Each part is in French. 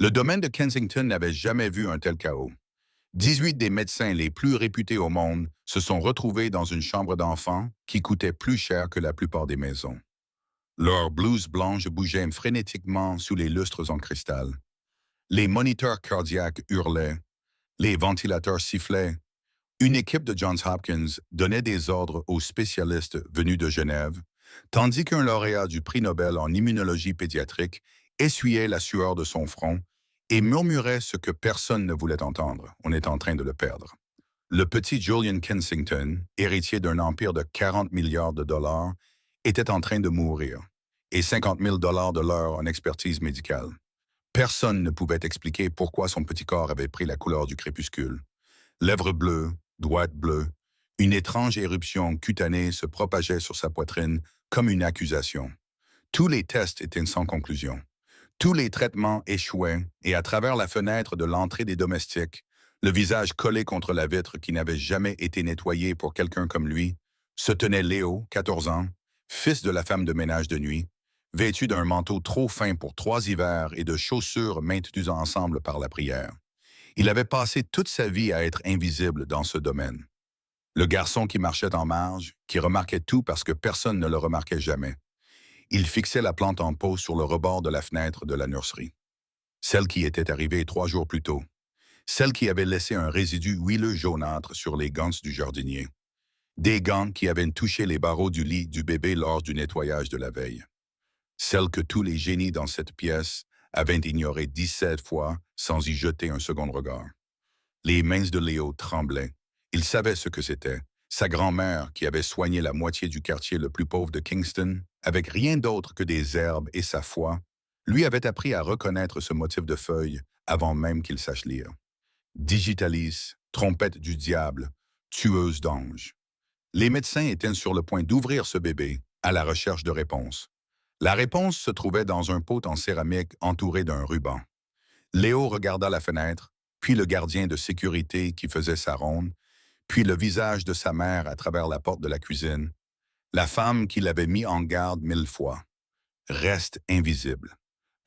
Le domaine de Kensington n'avait jamais vu un tel chaos. 18 des médecins les plus réputés au monde se sont retrouvés dans une chambre d'enfant qui coûtait plus cher que la plupart des maisons. Leurs blouses blanches bougeaient frénétiquement sous les lustres en cristal. Les moniteurs cardiaques hurlaient, les ventilateurs sifflaient. Une équipe de Johns Hopkins donnait des ordres aux spécialistes venus de Genève, tandis qu'un lauréat du prix Nobel en immunologie pédiatrique essuyait la sueur de son front et murmurait ce que personne ne voulait entendre. On est en train de le perdre. Le petit Julian Kensington, héritier d'un empire de 40 milliards de dollars, était en train de mourir, et 50 000 dollars de l'heure en expertise médicale. Personne ne pouvait expliquer pourquoi son petit corps avait pris la couleur du crépuscule. Lèvres bleues, doigts bleus, une étrange éruption cutanée se propageait sur sa poitrine comme une accusation. Tous les tests étaient sans conclusion. Tous les traitements échouaient et à travers la fenêtre de l'entrée des domestiques, le visage collé contre la vitre qui n'avait jamais été nettoyé pour quelqu'un comme lui, se tenait Léo, 14 ans, fils de la femme de ménage de nuit, vêtu d'un manteau trop fin pour 3 hivers et de chaussures maintenues ensemble par la prière. Il avait passé toute sa vie à être invisible dans ce domaine. Le garçon qui marchait en marge, qui remarquait tout parce que personne ne le remarquait jamais. Il fixait la plante en pot sur le rebord de la fenêtre de la nurserie. Celle qui était arrivée 3 jours plus tôt. Celle qui avait laissé un résidu huileux jaunâtre sur les gants du jardinier. Des gants qui avaient touché les barreaux du lit du bébé lors du nettoyage de la veille. Celle que tous les génies dans cette pièce avaient ignorée 17 fois sans y jeter un second regard. Les mains de Léo tremblaient. Il savait ce que c'était. Sa grand-mère, qui avait soigné la moitié du quartier le plus pauvre de Kingston, avec rien d'autre que des herbes et sa foi, lui avait appris à reconnaître ce motif de feuille avant même qu'il sache lire. Digitalis, trompette du diable, tueuse d'anges. Les médecins étaient sur le point d'ouvrir ce bébé à la recherche de réponses. La réponse se trouvait dans un pot en céramique entouré d'un ruban. Léo regarda la fenêtre, puis le gardien de sécurité qui faisait sa ronde, puis le visage de sa mère à travers la porte de la cuisine, la femme qui l'avait mis en garde 1000 fois. Reste invisible.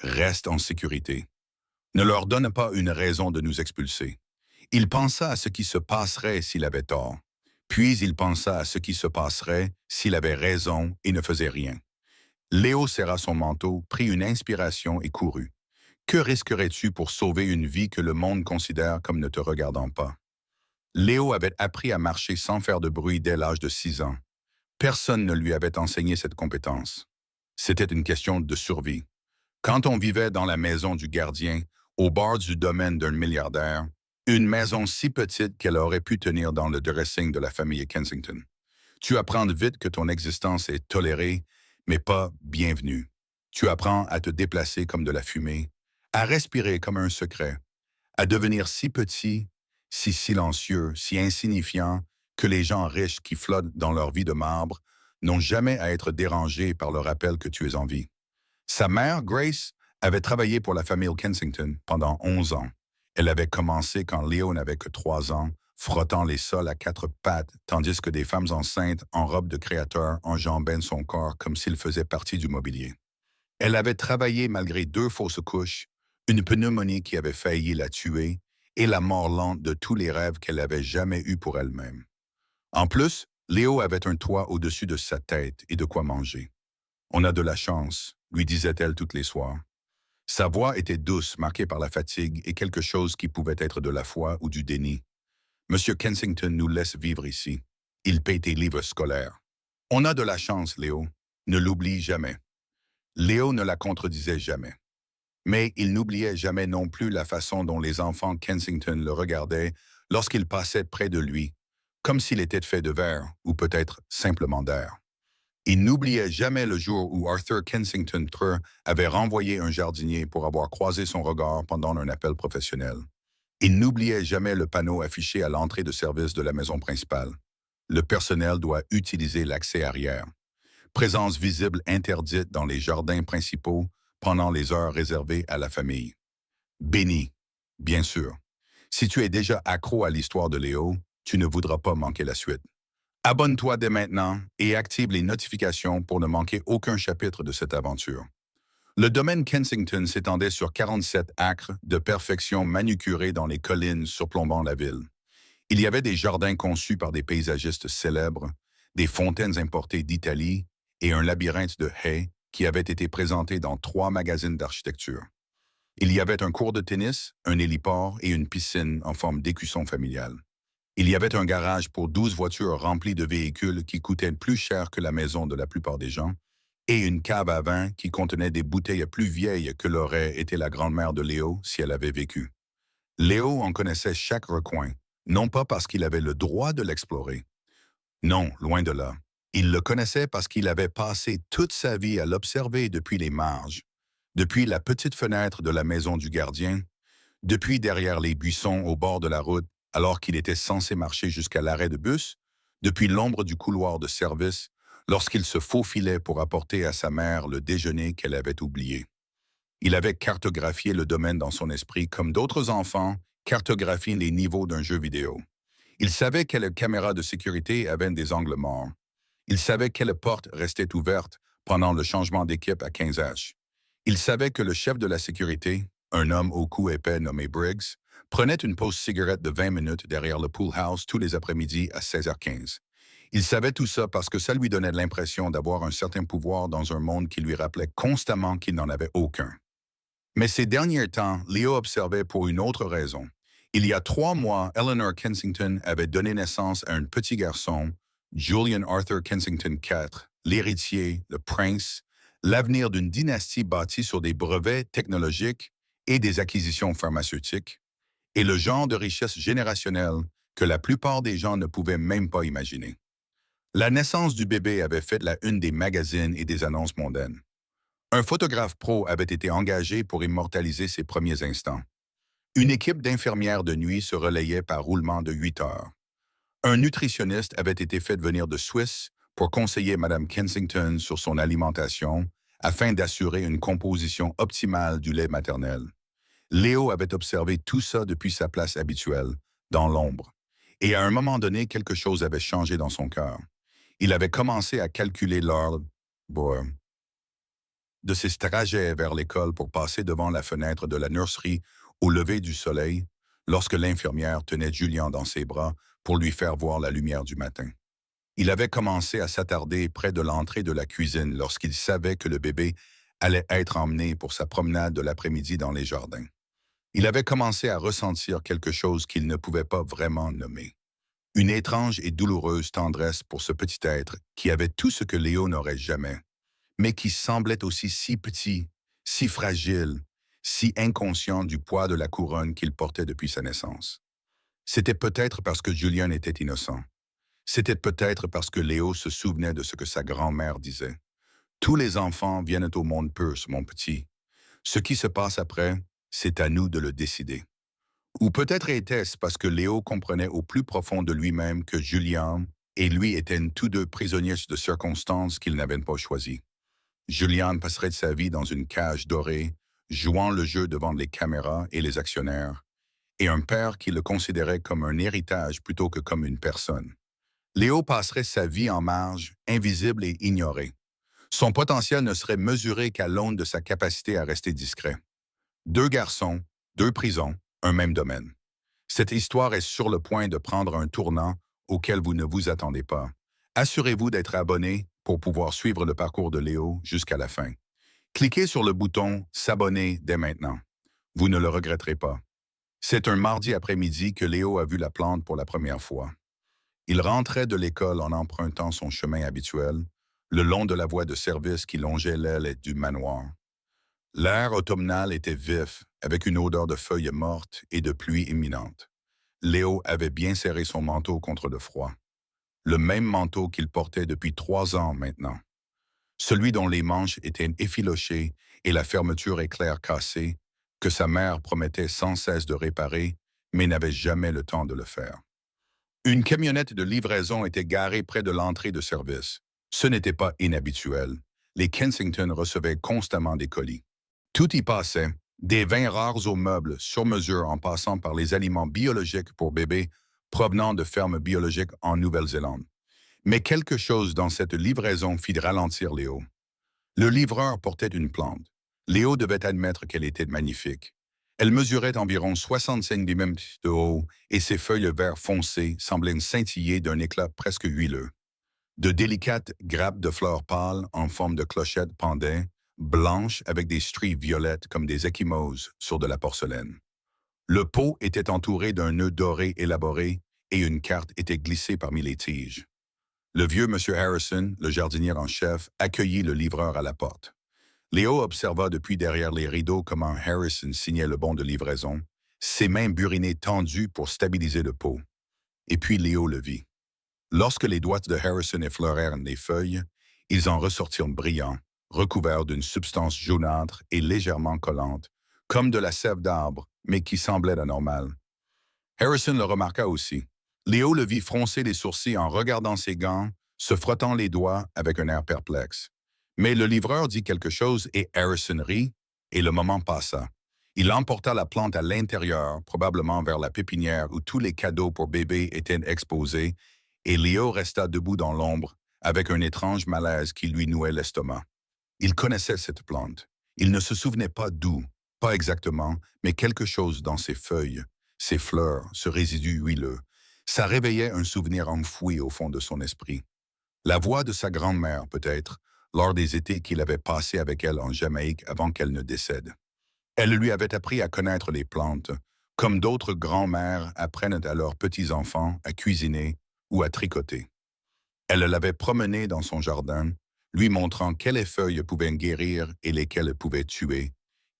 Reste en sécurité. Ne leur donne pas une raison de nous expulser. Il pensa à ce qui se passerait s'il avait tort. Puis il pensa à ce qui se passerait s'il avait raison et ne faisait rien. Léo serra son manteau, prit une inspiration et courut. Que risquerais-tu pour sauver une vie que le monde considère comme ne te regardant pas? Léo avait appris à marcher sans faire de bruit dès l'âge de 6 ans. Personne ne lui avait enseigné cette compétence. C'était une question de survie. Quand on vivait dans la maison du gardien, au bord du domaine d'un milliardaire, une maison si petite qu'elle aurait pu tenir dans le dressing de la famille Kensington, tu apprends vite que ton existence est tolérée, mais pas bienvenue. Tu apprends à te déplacer comme de la fumée, à respirer comme un secret, à devenir si petit, si silencieux, si insignifiant que les gens riches qui flottent dans leur vie de marbre n'ont jamais à être dérangés par le rappel que tu es en vie. Sa mère, Grace, avait travaillé pour la famille Kensington pendant 11 ans. Elle avait commencé quand Léo n'avait que 3 ans, frottant les sols à 4 pattes, tandis que des femmes enceintes en robe de créateur enjambaient son corps comme s'il faisait partie du mobilier. Elle avait travaillé malgré 2 fausses couches, une pneumonie qui avait failli la tuer et la mort lente de tous les rêves qu'elle avait jamais eus pour elle-même. En plus, Léo avait un toit au-dessus de sa tête et de quoi manger. On a de la chance, lui disait-elle toutes les soirs. Sa voix était douce, marquée par la fatigue et quelque chose qui pouvait être de la foi ou du déni. Monsieur Kensington nous laisse vivre ici. Il paye tes livres scolaires. On a de la chance, Léo. Ne l'oublie jamais. Léo ne la contredisait jamais. Mais il n'oubliait jamais non plus la façon dont les enfants Kensington le regardaient lorsqu'il passait près de lui, comme s'il était fait de verre ou peut-être simplement d'air. Il n'oubliait jamais le jour où Arthur Kensington III avait renvoyé un jardinier pour avoir croisé son regard pendant un appel professionnel. Il n'oubliait jamais le panneau affiché à l'entrée de service de la maison principale. Le personnel doit utiliser l'accès arrière. Présence visible interdite dans les jardins principaux pendant les heures réservées à la famille. Béni, bien sûr. Si tu es déjà accro à l'histoire de Léo, tu ne voudras pas manquer la suite. Abonne-toi dès maintenant et active les notifications pour ne manquer aucun chapitre de cette aventure. Le domaine Kensington s'étendait sur 47 acres de perfection manucurés dans les collines surplombant la ville. Il y avait des jardins conçus par des paysagistes célèbres, des fontaines importées d'Italie et un labyrinthe de haies qui avait été présenté dans 3 magazines d'architecture. Il y avait un cours de tennis, un héliport et une piscine en forme d'écusson familial. Il y avait un garage pour 12 voitures remplies de véhicules qui coûtaient plus cher que la maison de la plupart des gens, et une cave à vin qui contenait des bouteilles plus vieilles que l'aurait été la grand-mère de Léo si elle avait vécu. Léo en connaissait chaque recoin, non pas parce qu'il avait le droit de l'explorer. Non, loin de là. Il le connaissait parce qu'il avait passé toute sa vie à l'observer depuis les marges, depuis la petite fenêtre de la maison du gardien, depuis derrière les buissons au bord de la route alors qu'il était censé marcher jusqu'à l'arrêt de bus, depuis l'ombre du couloir de service lorsqu'il se faufilait pour apporter à sa mère le déjeuner qu'elle avait oublié. Il avait cartographié le domaine dans son esprit comme d'autres enfants cartographient les niveaux d'un jeu vidéo. Il savait quelle caméra de sécurité avait des angles morts. Il savait quelle porte restait ouverte pendant le changement d'équipe à 15H. Il savait que le chef de la sécurité, un homme au cou épais nommé Briggs, prenait une pause cigarette de 20 minutes derrière le pool house tous les après-midi à 16h15. Il savait tout ça parce que ça lui donnait l'impression d'avoir un certain pouvoir dans un monde qui lui rappelait constamment qu'il n'en avait aucun. Mais ces derniers temps, Léo observait pour une autre raison. Il y a 3 mois, Eleanor Kensington avait donné naissance à un petit garçon, Julian Arthur Kensington IV, l'héritier, le prince, l'avenir d'une dynastie bâtie sur des brevets technologiques et des acquisitions pharmaceutiques, et le genre de richesse générationnelle que la plupart des gens ne pouvaient même pas imaginer. La naissance du bébé avait fait la une des magazines et des annonces mondaines. Un photographe pro avait été engagé pour immortaliser ses premiers instants. Une équipe d'infirmières de nuit se relayait par roulement de 8 heures. Un nutritionniste avait été fait venir de Suisse pour conseiller Mme Kensington sur son alimentation afin d'assurer une composition optimale du lait maternel. Léo avait observé tout ça depuis sa place habituelle, dans l'ombre. Et à un moment donné, quelque chose avait changé dans son cœur. Il avait commencé à calculer l'heure de ses trajets vers l'école pour passer devant la fenêtre de la nurserie au lever du soleil, lorsque l'infirmière tenait Julien dans ses bras pour lui faire voir la lumière du matin. Il avait commencé à s'attarder près de l'entrée de la cuisine lorsqu'il savait que le bébé allait être emmené pour sa promenade de l'après-midi dans les jardins. Il avait commencé à ressentir quelque chose qu'il ne pouvait pas vraiment nommer. Une étrange et douloureuse tendresse pour ce petit être qui avait tout ce que Léo n'aurait jamais, mais qui semblait aussi si petit, si fragile, si inconscient du poids de la couronne qu'il portait depuis sa naissance. C'était peut-être parce que Julien était innocent. C'était peut-être parce que Léo se souvenait de ce que sa grand-mère disait. Tous les enfants viennent au monde pur, mon petit. Ce qui se passe après, c'est à nous de le décider. Ou peut-être était-ce parce que Léo comprenait au plus profond de lui-même que Julien et lui étaient tous deux prisonniers de circonstances qu'ils n'avaient pas choisies. Julien passerait sa vie dans une cage dorée, jouant le jeu devant les caméras et les actionnaires, et un père qui le considérait comme un héritage plutôt que comme une personne. Léo passerait sa vie en marge, invisible et ignoré. Son potentiel ne serait mesuré qu'à l'aune de sa capacité à rester discret. 2 garçons, 2 prisons, un même domaine. Cette histoire est sur le point de prendre un tournant auquel vous ne vous attendez pas. Assurez-vous d'être abonné pour pouvoir suivre le parcours de Léo jusqu'à la fin. Cliquez sur le bouton S'abonner dès maintenant. Vous ne le regretterez pas. C'est un mardi après-midi que Léo a vu la plante pour la première fois. Il rentrait de l'école en empruntant son chemin habituel, le long de la voie de service qui longeait l'aile du manoir. L'air automnal était vif, avec une odeur de feuilles mortes et de pluie imminente. Léo avait bien serré son manteau contre le froid. Le même manteau qu'il portait depuis 3 ans maintenant. Celui dont les manches étaient effilochées et la fermeture éclair cassée, que sa mère promettait sans cesse de réparer, mais n'avait jamais le temps de le faire. Une camionnette de livraison était garée près de l'entrée de service. Ce n'était pas inhabituel. Les Kensington recevaient constamment des colis. Tout y passait, des vins rares aux meubles sur mesure en passant par les aliments biologiques pour bébés provenant de fermes biologiques en Nouvelle-Zélande. Mais quelque chose dans cette livraison fit ralentir Léo. Le livreur portait une plante. Léo devait admettre qu'elle était magnifique. Elle mesurait environ 65 mm de haut et ses feuilles vert foncé semblaient scintiller d'un éclat presque huileux. De délicates grappes de fleurs pâles en forme de clochette pendaient, blanches avec des stries violettes comme des ecchymoses sur de la porcelaine. Le pot était entouré d'un nœud doré élaboré et une carte était glissée parmi les tiges. Le vieux Monsieur Harrison, le jardinier en chef, accueillit le livreur à la porte. Léo observa depuis derrière les rideaux comment Harrison signait le bon de livraison, ses mains burinées tendues pour stabiliser le pot. Et puis Léo le vit. Lorsque les doigts de Harrison effleurèrent les feuilles, ils en ressortirent brillants, recouverts d'une substance jaunâtre et légèrement collante, comme de la sève d'arbre, mais qui semblait anormale. Harrison le remarqua aussi. Léo le vit froncer les sourcils en regardant ses gants, se frottant les doigts avec un air perplexe. Mais le livreur dit quelque chose et Harrison rit, et le moment passa. Il emporta la plante à l'intérieur, probablement vers la pépinière où tous les cadeaux pour bébé étaient exposés, et Léo resta debout dans l'ombre, avec un étrange malaise qui lui nouait l'estomac. Il connaissait cette plante. Il ne se souvenait pas d'où, pas exactement, mais quelque chose dans ses feuilles, ses fleurs, ce résidu huileux. Ça réveillait un souvenir enfoui au fond de son esprit. La voix de sa grand-mère, peut-être, lors des étés qu'il avait passés avec elle en Jamaïque avant qu'elle ne décède. Elle lui avait appris à connaître les plantes, comme d'autres grands-mères apprennent à leurs petits-enfants à cuisiner ou à tricoter. Elle l'avait promené dans son jardin, lui montrant quelles feuilles pouvaient guérir et lesquelles pouvaient tuer,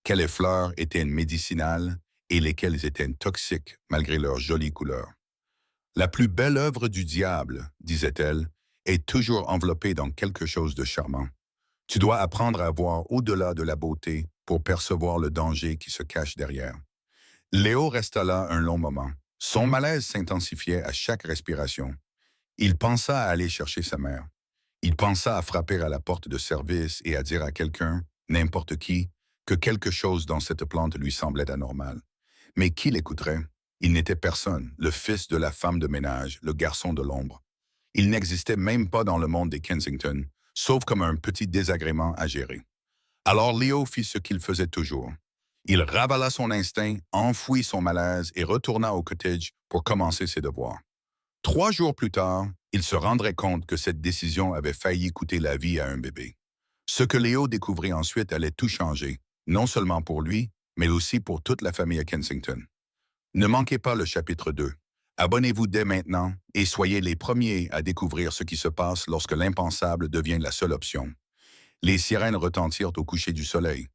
quelles fleurs étaient médicinales et lesquelles étaient toxiques malgré leur jolie couleur. La plus belle œuvre du diable, disait-elle, est toujours enveloppée dans quelque chose de charmant. Tu dois apprendre à voir au-delà de la beauté pour percevoir le danger qui se cache derrière. Léo resta là un long moment. Son malaise s'intensifiait à chaque respiration. Il pensa à aller chercher sa mère. Il pensa à frapper à la porte de service et à dire à quelqu'un, n'importe qui, que quelque chose dans cette plante lui semblait anormal. Mais qui l'écouterait? Il n'était personne, le fils de la femme de ménage, le garçon de l'ombre. Il n'existait même pas dans le monde des Kensington, sauf comme un petit désagrément à gérer. Alors Léo fit ce qu'il faisait toujours. Il ravala son instinct, enfouit son malaise et retourna au cottage pour commencer ses devoirs. 3 jours plus tard, il se rendrait compte que cette décision avait failli coûter la vie à un bébé. Ce que Léo découvrit ensuite allait tout changer, non seulement pour lui, mais aussi pour toute la famille à Kensington. Ne manquez pas le chapitre 2. Abonnez-vous dès maintenant et soyez les premiers à découvrir ce qui se passe lorsque l'impensable devient la seule option. Les sirènes retentirent au coucher du soleil.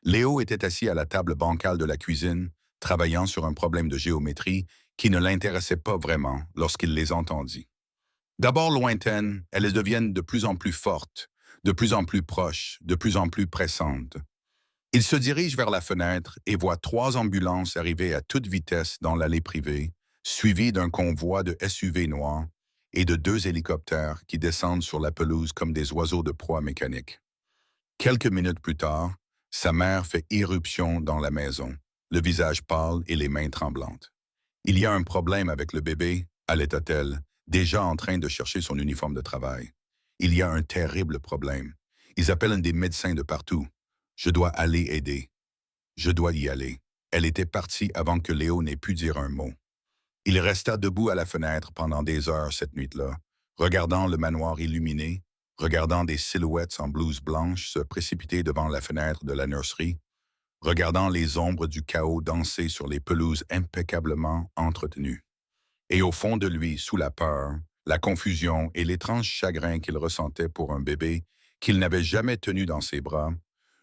Léo était assis à la table bancale de la cuisine, travaillant sur un problème de géométrie qui ne l'intéressait pas vraiment lorsqu'il les entendit. D'abord lointaines, elles deviennent de plus en plus fortes, de plus en plus proches, de plus en plus pressantes. Il se dirige vers la fenêtre et voit 3 ambulances arriver à toute vitesse dans l'allée privée, suivies d'un convoi de SUV noirs et de 2 hélicoptères qui descendent sur la pelouse comme des oiseaux de proie mécanique. Quelques minutes plus tard, sa mère fait irruption dans la maison, le visage pâle et les mains tremblantes. Il y a un problème avec le bébé, allaiта-t-elle, déjà en train de chercher son uniforme de travail. Il y a un terrible problème. Ils appellent des médecins de partout. Je dois aller aider. Je dois y aller. Elle était partie avant que Léo n'ait pu dire un mot. Il resta debout à la fenêtre pendant des heures cette nuit-là, regardant le manoir illuminé, regardant des silhouettes en blouse blanche se précipiter devant la fenêtre de la nurserie, regardant les ombres du chaos danser sur les pelouses impeccablement entretenues. Et au fond de lui, sous la peur, la confusion et l'étrange chagrin qu'il ressentait pour un bébé qu'il n'avait jamais tenu dans ses bras,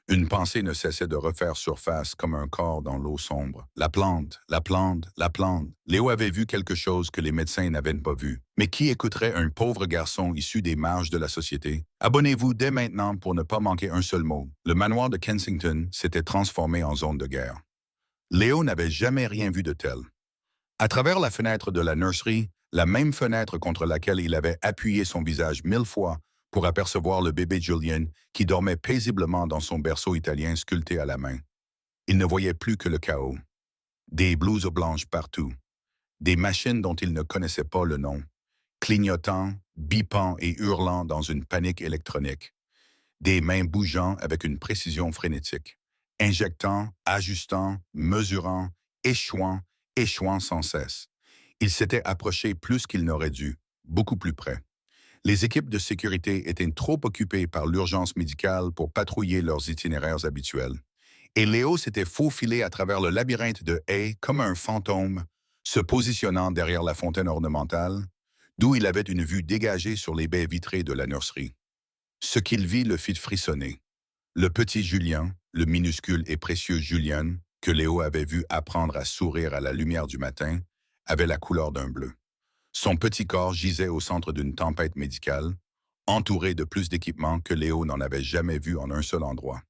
une pensée ne cessait de refaire surface comme un corps dans l'eau sombre. La plante, la plante, la plante. Léo avait vu quelque chose que les médecins n'avaient pas vu. Mais qui écouterait un pauvre garçon issu des marges de la société? Abonnez-vous dès maintenant pour ne pas manquer un seul mot. Le manoir de Kensington s'était transformé en zone de guerre. Léo n'avait jamais rien vu de tel. À travers la fenêtre de la nurserie, la même fenêtre contre laquelle il avait appuyé son visage 1000 fois pour apercevoir le bébé Julian qui dormait paisiblement dans son berceau italien sculpté à la main. Il ne voyait plus que le chaos. Des blouses blanches partout. Des machines dont il ne connaissait pas le nom, clignotant, bipant et hurlant dans une panique électronique. Des mains bougeant avec une précision frénétique. injectant, ajustant, mesurant, échouant, échouant sans cesse. Il s'était approché plus qu'il n'aurait dû, beaucoup plus près. Les équipes de sécurité étaient trop occupées par l'urgence médicale pour patrouiller leurs itinéraires habituels. Et Léo s'était faufilé à travers le labyrinthe de haies comme un fantôme, se positionnant derrière la fontaine ornementale, d'où il avait une vue dégagée sur les baies vitrées de la nurserie. Ce qu'il vit le fit frissonner. Le petit Julien, le minuscule et précieux Julien, que Léo avait vu apprendre à sourire à la lumière du matin, avait la couleur d'un bleu. Son petit corps gisait au centre d'une tempête médicale, entouré de plus d'équipements que Léo n'en avait jamais vu en un seul endroit.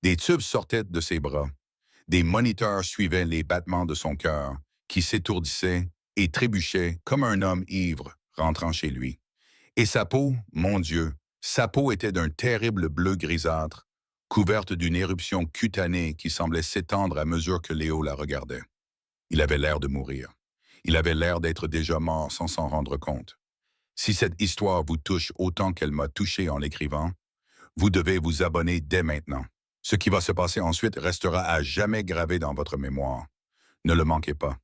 Des tubes sortaient de ses bras. Des moniteurs suivaient les battements de son cœur, qui s'étourdissait et trébuchait comme un homme ivre rentrant chez lui. Et sa peau, mon Dieu, sa peau était d'un terrible bleu grisâtre, couverte d'une éruption cutanée qui semblait s'étendre à mesure que Léo la regardait. Il avait l'air de mourir. Il avait l'air d'être déjà mort sans s'en rendre compte. Si cette histoire vous touche autant qu'elle m'a touché en l'écrivant, vous devez vous abonner dès maintenant. Ce qui va se passer ensuite restera à jamais gravé dans votre mémoire. Ne le manquez pas.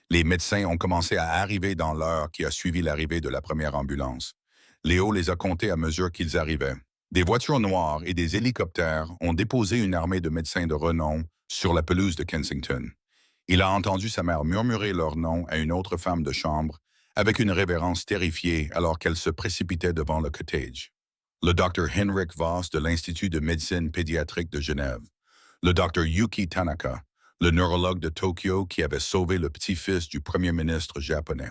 Les médecins ont commencé à arriver dans l'heure qui a suivi l'arrivée de la première ambulance. Léo les a comptés à mesure qu'ils arrivaient. Des voitures noires et des hélicoptères ont déposé une armée de médecins de renom sur la pelouse de Kensington. Il a entendu sa mère murmurer leur nom à une autre femme de chambre avec une révérence terrifiée alors qu'elle se précipitait devant le cottage. Le Dr. Henrik Voss de l'Institut de médecine pédiatrique de Genève, le Dr. Yuki Tanaka, le neurologue de Tokyo qui avait sauvé le petit-fils du premier ministre japonais,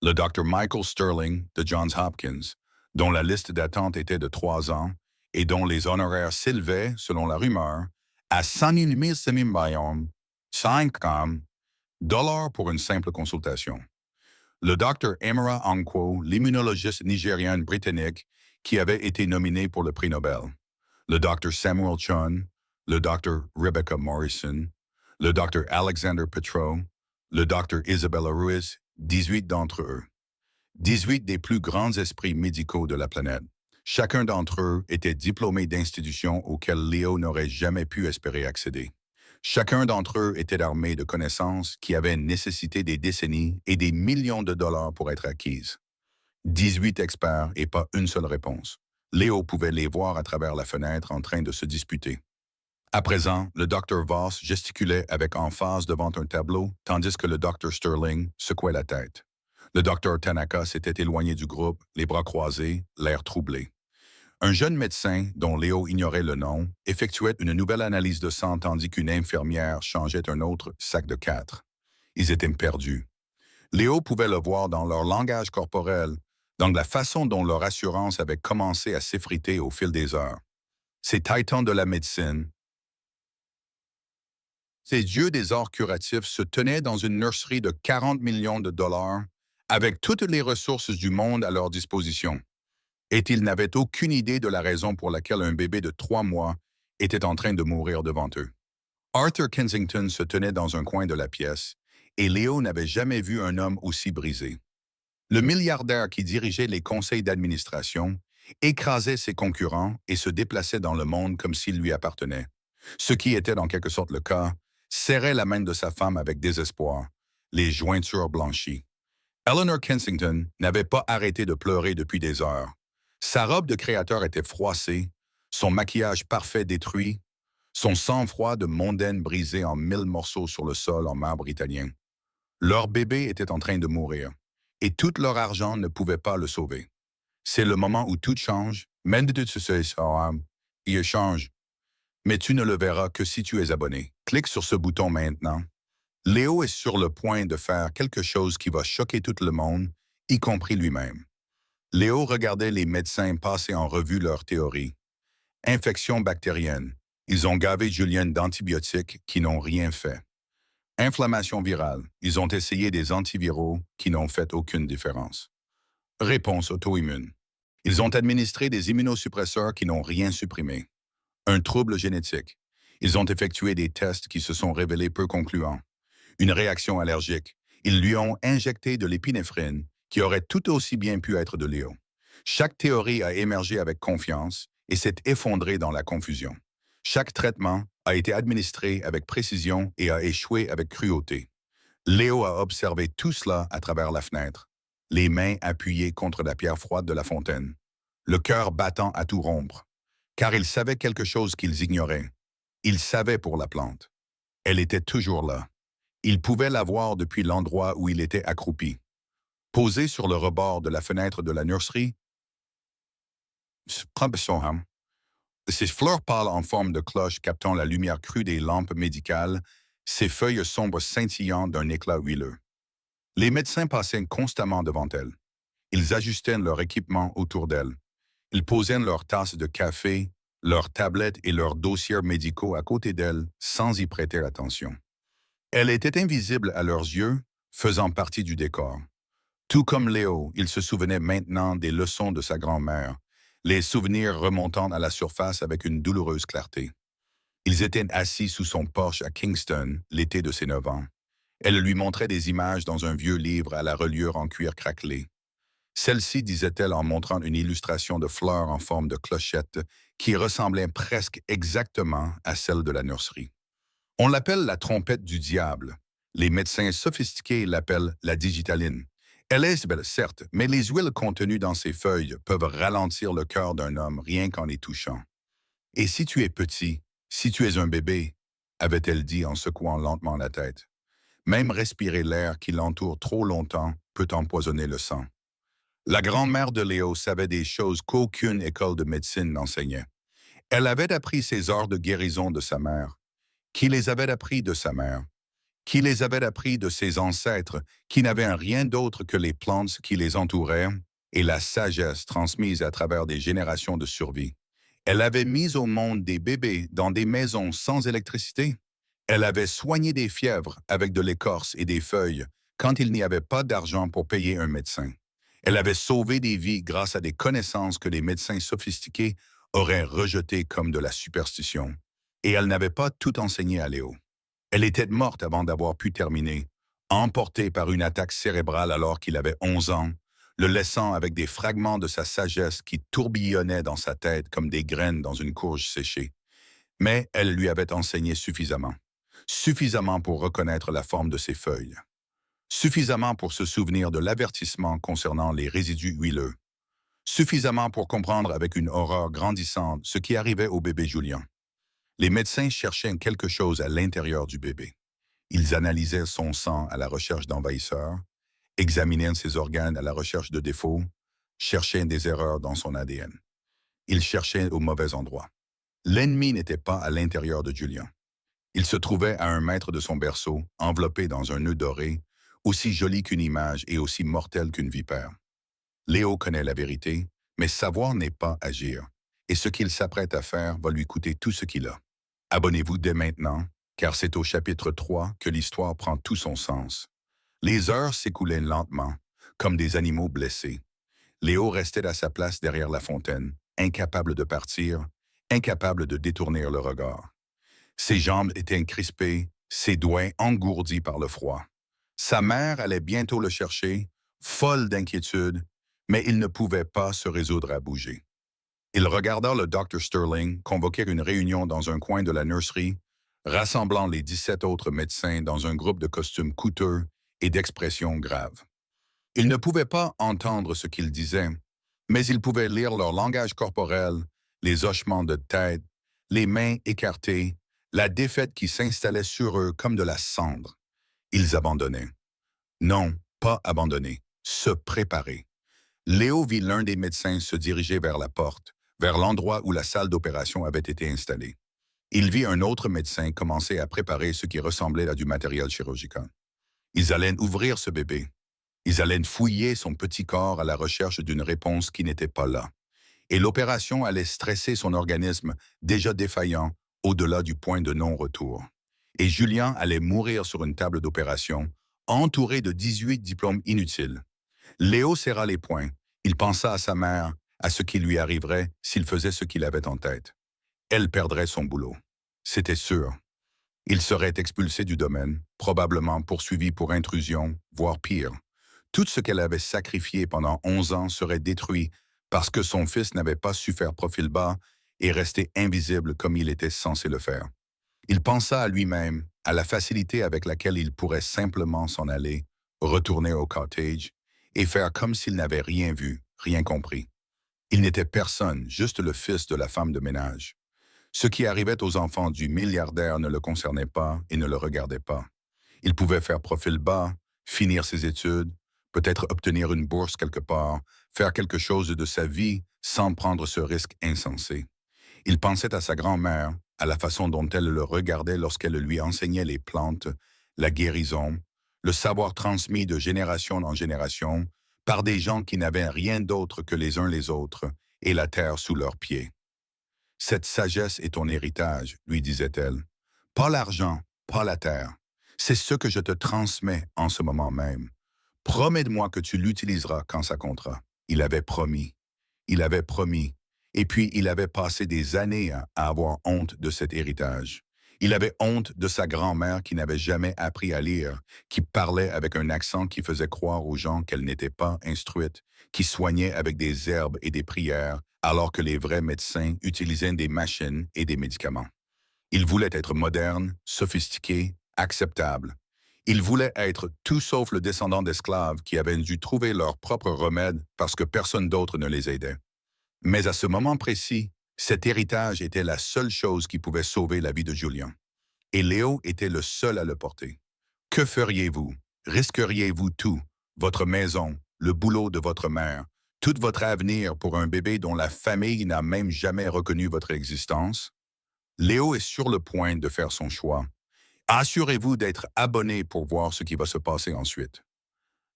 le Dr. Michael Sterling de Johns Hopkins, dont la liste d'attente était de 3 ans et dont les honoraires s'élevaient, selon la rumeur, à 100 000 bayons, 5 dollars pour une simple consultation. Le Dr. Emera Ankwo, l'immunologiste nigériane britannique qui avait été nominé pour le prix Nobel. Le Dr. Samuel Chun, le Dr. Rebecca Morrison, le Dr. Alexander Petro, le Dr. Isabella Ruiz, 18 d'entre eux. 18 des plus grands esprits médicaux de la planète. Chacun d'entre eux était diplômé d'institutions auxquelles Léo n'aurait jamais pu espérer accéder. Chacun d'entre eux était armé de connaissances qui avaient nécessité des décennies et des millions de dollars pour être acquises. 18 experts et pas une seule réponse. Léo pouvait les voir à travers la fenêtre en train de se disputer. À présent, le Dr. Voss gesticulait avec emphase devant un tableau, tandis que le Dr. Sterling secouait la tête. Le Dr. Tanaka s'était éloigné du groupe, les bras croisés, l'air troublé. Un jeune médecin, dont Léo ignorait le nom, effectuait une nouvelle analyse de sang tandis qu'une infirmière changeait un autre sac de 4. Ils étaient perdus. Léo pouvait le voir dans leur langage corporel, dans la façon dont leur assurance avait commencé à s'effriter au fil des heures. Ces titans de la médecine, ces dieux des arts curatifs se tenaient dans une nurserie de 40 millions de dollars avec toutes les ressources du monde à leur disposition. Et ils n'avaient aucune idée de la raison pour laquelle un bébé de 3 mois était en train de mourir devant eux. Arthur Kensington se tenait dans un coin de la pièce, et Léo n'avait jamais vu un homme aussi brisé. Le milliardaire qui dirigeait les conseils d'administration écrasait ses concurrents et se déplaçait dans le monde comme s'il lui appartenait. Ce qui était en quelque sorte le cas, serrait la main de sa femme avec désespoir, les jointures blanchies. Eleanor Kensington n'avait pas arrêté de pleurer depuis des heures. Sa robe de créateur était froissée, son maquillage parfait détruit, son sang-froid de mondaine brisé en 1000 morceaux sur le sol en marbre italien. Leur bébé était en train de mourir, et tout leur argent ne pouvait pas le sauver. C'est le moment où tout change, même de il change. Mais tu ne le verras que si tu es abonné. Clique sur ce bouton maintenant. Léo est sur le point de faire quelque chose qui va choquer tout le monde, y compris lui-même. Léo regardait les médecins passer en revue leurs théories. Infection bactérienne. Ils ont gavé Julien d'antibiotiques qui n'ont rien fait. Inflammation virale. Ils ont essayé des antiviraux qui n'ont fait aucune différence. Réponse auto-immune. Ils ont administré des immunosuppresseurs qui n'ont rien supprimé. Un trouble génétique. Ils ont effectué des tests qui se sont révélés peu concluants. Une réaction allergique. Ils lui ont injecté de l'épinéphrine, qui aurait tout aussi bien pu être de Léo. Chaque théorie a émergé avec confiance et s'est effondrée dans la confusion. Chaque traitement a été administré avec précision et a échoué avec cruauté. Léo a observé tout cela à travers la fenêtre, les mains appuyées contre la pierre froide de la fontaine, le cœur battant à tout rompre, car il savait quelque chose qu'ils ignoraient. Il savait pour la plante. Elle était toujours là. Il pouvait la voir depuis l'endroit où il était accroupi. Posé sur le rebord de la fenêtre de la nurserie, ses fleurs pâles en forme de cloche captant la lumière crue des lampes médicales, ses feuilles sombres scintillant d'un éclat huileux. Les médecins passaient constamment devant elle. Ils ajustaient leur équipement autour d'elle. Ils posaient leurs tasses de café, leurs tablettes et leurs dossiers médicaux à côté d'elle sans y prêter attention. Elle était invisible à leurs yeux, faisant partie du décor. Tout comme Léo, il se souvenait maintenant des leçons de sa grand-mère, les souvenirs remontant à la surface avec une douloureuse clarté. Ils étaient assis sous son porche à Kingston, l'été de ses 9 ans. Elle lui montrait des images dans un vieux livre à la reliure en cuir craquelé. Celle-ci, disait-elle en montrant une illustration de fleurs en forme de clochette qui ressemblait presque exactement à celle de la nurserie. On l'appelle la trompette du diable. Les médecins sophistiqués l'appellent la digitaline. Elle est belle, certes, mais les huiles contenues dans ces feuilles peuvent ralentir le cœur d'un homme rien qu'en les touchant. Et si tu es petit, si tu es un bébé, avait-elle dit en secouant lentement la tête, même respirer l'air qui l'entoure trop longtemps peut empoisonner le sang. La grand-mère de Léo savait des choses qu'aucune école de médecine n'enseignait. Elle avait appris ces arts de guérison de sa mère. Qui les avait appris de sa mère? Qui les avait appris de ses ancêtres, qui n'avaient rien d'autre que les plantes qui les entouraient et la sagesse transmise à travers des générations de survie. Elle avait mis au monde des bébés dans des maisons sans électricité. Elle avait soigné des fièvres avec de l'écorce et des feuilles quand il n'y avait pas d'argent pour payer un médecin. Elle avait sauvé des vies grâce à des connaissances que les médecins sophistiqués auraient rejetées comme de la superstition. Et elle n'avait pas tout enseigné à Léo. Elle était morte avant d'avoir pu terminer, emportée par une attaque cérébrale alors qu'il avait 11 ans, le laissant avec des fragments de sa sagesse qui tourbillonnaient dans sa tête comme des graines dans une courge séchée. Mais elle lui avait enseigné suffisamment. Suffisamment pour reconnaître la forme de ses feuilles. Suffisamment pour se souvenir de l'avertissement concernant les résidus huileux. Suffisamment pour comprendre avec une horreur grandissante ce qui arrivait au bébé Julien. Les médecins cherchaient quelque chose à l'intérieur du bébé. Ils analysaient son sang à la recherche d'envahisseurs, examinaient ses organes à la recherche de défauts, cherchaient des erreurs dans son ADN. Ils cherchaient au mauvais endroit. L'ennemi n'était pas à l'intérieur de Julien. Il se trouvait à 1 mètre de son berceau, enveloppé dans un nœud doré, aussi joli qu'une image et aussi mortel qu'une vipère. Léo connaît la vérité, mais savoir n'est pas agir, et ce qu'il s'apprête à faire va lui coûter tout ce qu'il a. Abonnez-vous dès maintenant, car c'est au chapitre 3 que l'histoire prend tout son sens. Les heures s'écoulaient lentement, comme des animaux blessés. Léo restait à sa place derrière la fontaine, incapable de partir, incapable de détourner le regard. Ses jambes étaient crispées, ses doigts engourdis par le froid. Sa mère allait bientôt le chercher, folle d'inquiétude, mais il ne pouvait pas se résoudre à bouger. Il regarda le Dr. Sterling convoquer une réunion dans un coin de la nurserie, rassemblant les 17 autres médecins dans un groupe de costumes coûteux et d'expressions graves. Il ne pouvait pas entendre ce qu'ils disaient, mais il pouvait lire leur langage corporel, les hochements de tête, les mains écartées, la défaite qui s'installait sur eux comme de la cendre. Ils abandonnaient. Non, pas abandonner, se préparer. Léo vit l'un des médecins se diriger vers la porte, vers l'endroit où la salle d'opération avait été installée. Il vit un autre médecin commencer à préparer ce qui ressemblait à du matériel chirurgical. Ils allaient ouvrir ce bébé. Ils allaient fouiller son petit corps à la recherche d'une réponse qui n'était pas là. Et l'opération allait stresser son organisme déjà défaillant au-delà du point de non-retour. Et Julien allait mourir sur une table d'opération, entouré de 18 diplômes inutiles. Léo serra les poings. Il pensa à sa mère, à ce qui lui arriverait s'il faisait ce qu'il avait en tête. Elle perdrait son boulot. C'était sûr. Il serait expulsé du domaine, probablement poursuivi pour intrusion, voire pire. Tout ce qu'elle avait sacrifié pendant 11 ans serait détruit parce que son fils n'avait pas su faire profil bas et rester invisible comme il était censé le faire. Il pensa à lui-même, à la facilité avec laquelle il pourrait simplement s'en aller, retourner au cottage et faire comme s'il n'avait rien vu, rien compris. Il n'était personne, juste le fils de la femme de ménage. Ce qui arrivait aux enfants du milliardaire ne le concernait pas et ne le regardait pas. Il pouvait faire profil bas, finir ses études, peut-être obtenir une bourse quelque part, faire quelque chose de sa vie sans prendre ce risque insensé. Il pensait à sa grand-mère, à la façon dont elle le regardait lorsqu'elle lui enseignait les plantes, la guérison, le savoir transmis de génération en génération par des gens qui n'avaient rien d'autre que les uns les autres et la terre sous leurs pieds. Cette sagesse est ton héritage, lui disait-elle. Pas l'argent, pas la terre. C'est ce que je te transmets en ce moment même. Promets-moi que tu l'utiliseras quand ça comptera. Il avait promis. Il avait promis. Et puis, il avait passé des années à avoir honte de cet héritage. Il avait honte de sa grand-mère qui n'avait jamais appris à lire, qui parlait avec un accent qui faisait croire aux gens qu'elle n'était pas instruite, qui soignait avec des herbes et des prières, alors que les vrais médecins utilisaient des machines et des médicaments. Il voulait être moderne, sophistiqué, acceptable. Il voulait être tout sauf le descendant d'esclaves qui avaient dû trouver leur propre remède parce que personne d'autre ne les aidait. Mais à ce moment précis, cet héritage était la seule chose qui pouvait sauver la vie de Julien. Et Léo était le seul à le porter. Que feriez-vous? Risqueriez-vous tout? Votre maison, le boulot de votre mère, tout votre avenir pour un bébé dont la famille n'a même jamais reconnu votre existence? Léo est sur le point de faire son choix. Assurez-vous d'être abonné pour voir ce qui va se passer ensuite.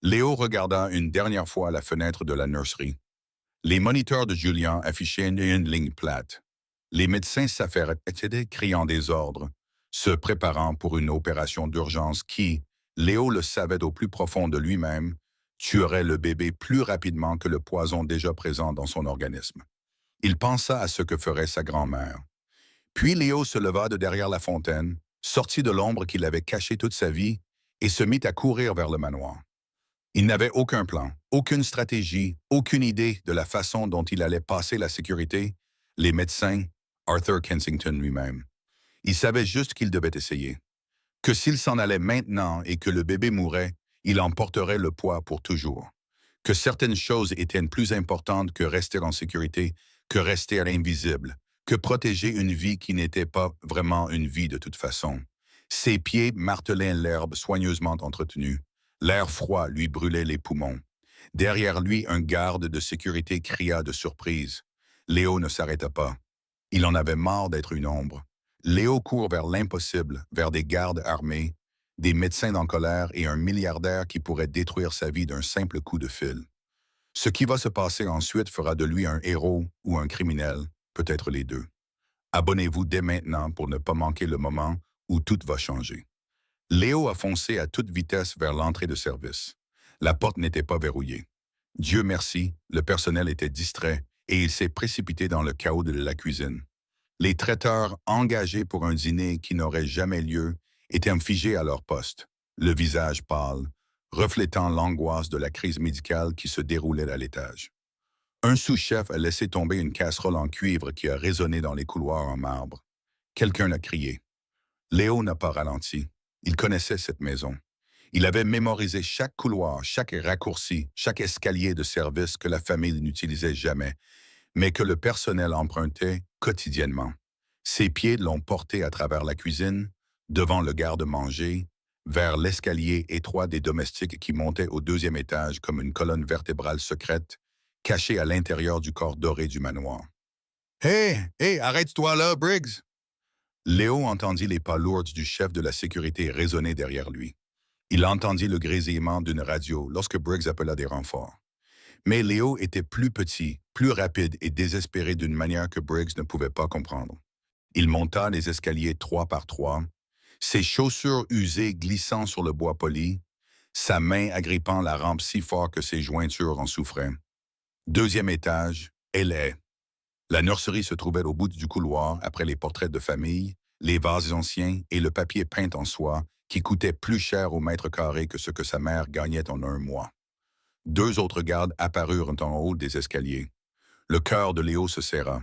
Léo regarda une dernière fois la fenêtre de la nurserie. Les moniteurs de Julien affichaient une ligne plate. Les médecins s'affairaient criant des ordres, se préparant pour une opération d'urgence qui, Léo le savait au plus profond de lui-même, tuerait le bébé plus rapidement que le poison déjà présent dans son organisme. Il pensa à ce que ferait sa grand-mère. Puis Léo se leva de derrière la fontaine, sortit de l'ombre qu'il avait cachée toute sa vie et se mit à courir vers le manoir. Il n'avait aucun plan, aucune stratégie, aucune idée de la façon dont il allait passer la sécurité, les médecins, Arthur Kensington lui-même. Il savait juste qu'il devait essayer. Que s'il s'en allait maintenant et que le bébé mourait, il en porterait le poids pour toujours. Que certaines choses étaient plus importantes que rester en sécurité, que rester invisible, que protéger une vie qui n'était pas vraiment une vie de toute façon. Ses pieds martelaient l'herbe soigneusement entretenue. L'air froid lui brûlait les poumons. Derrière lui, un garde de sécurité cria de surprise. Léo ne s'arrêta pas. Il en avait marre d'être une ombre. Léo court vers l'impossible, vers des gardes armés, des médecins en colère et un milliardaire qui pourrait détruire sa vie d'un simple coup de fil. Ce qui va se passer ensuite fera de lui un héros ou un criminel, peut-être les deux. Abonnez-vous dès maintenant pour ne pas manquer le moment où tout va changer. Léo a foncé à toute vitesse vers l'entrée de service. La porte n'était pas verrouillée. Dieu merci, le personnel était distrait et il s'est précipité dans le chaos de la cuisine. Les traiteurs engagés pour un dîner qui n'aurait jamais lieu étaient figés à leur poste, le visage pâle, reflétant l'angoisse de la crise médicale qui se déroulait à l'étage. Un sous-chef a laissé tomber une casserole en cuivre qui a résonné dans les couloirs en marbre. Quelqu'un a crié. Léo n'a pas ralenti. Il connaissait cette maison. Il avait mémorisé chaque couloir, chaque raccourci, chaque escalier de service que la famille n'utilisait jamais, mais que le personnel empruntait quotidiennement. Ses pieds l'ont porté à travers la cuisine, devant le garde-manger, vers l'escalier étroit des domestiques qui montait au deuxième étage comme une colonne vertébrale secrète, cachée à l'intérieur du corps doré du manoir. « Hé, arrête-toi là, Briggs! » Léo entendit les pas lourds du chef de la sécurité résonner derrière lui. Il entendit le grésillement d'une radio lorsque Briggs appela des renforts. Mais Léo était plus petit, plus rapide et désespéré d'une manière que Briggs ne pouvait pas comprendre. Il monta les escaliers 3 par 3, ses chaussures usées glissant sur le bois poli, sa main agrippant la rampe si fort que ses jointures en souffraient. Deuxième étage, elle est. La nurserie se trouvait au bout du couloir après les portraits de famille, les vases anciens et le papier peint en soie qui coûtait plus cher au mètre carré que ce que sa mère gagnait en un mois. Deux autres gardes apparurent en haut des escaliers. Le cœur de Léo se serra.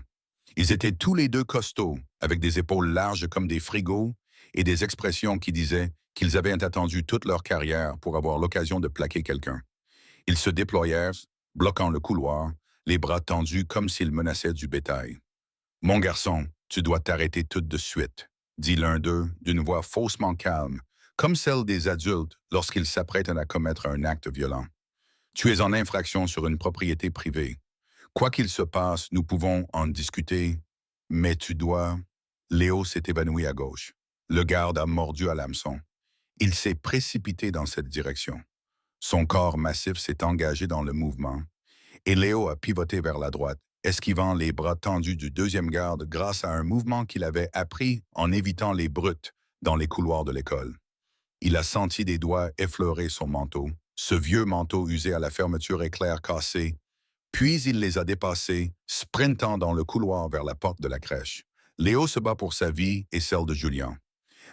Ils étaient tous les deux costauds, avec des épaules larges comme des frigos et des expressions qui disaient qu'ils avaient attendu toute leur carrière pour avoir l'occasion de plaquer quelqu'un. Ils se déployèrent, bloquant le couloir, les bras tendus comme s'ils menaçaient du bétail. Mon garçon, tu dois t'arrêter tout de suite, dit l'un d'eux d'une voix faussement calme, comme celle des adultes lorsqu'ils s'apprêtent à commettre un acte violent. Tu es en infraction sur une propriété privée. Quoi qu'il se passe, nous pouvons en discuter, mais tu dois... Léo s'est évanoui à gauche. Le garde a mordu à l'hameçon. Il s'est précipité dans cette direction. Son corps massif s'est engagé dans le mouvement, et Léo a pivoté vers la droite, esquivant les bras tendus du deuxième garde grâce à un mouvement qu'il avait appris en évitant les brutes dans les couloirs de l'école. Il a senti des doigts effleurer son manteau, ce vieux manteau usé à la fermeture éclair cassée, puis il les a dépassés, sprintant dans le couloir vers la porte de la crèche. Léo se bat pour sa vie et celle de Julien.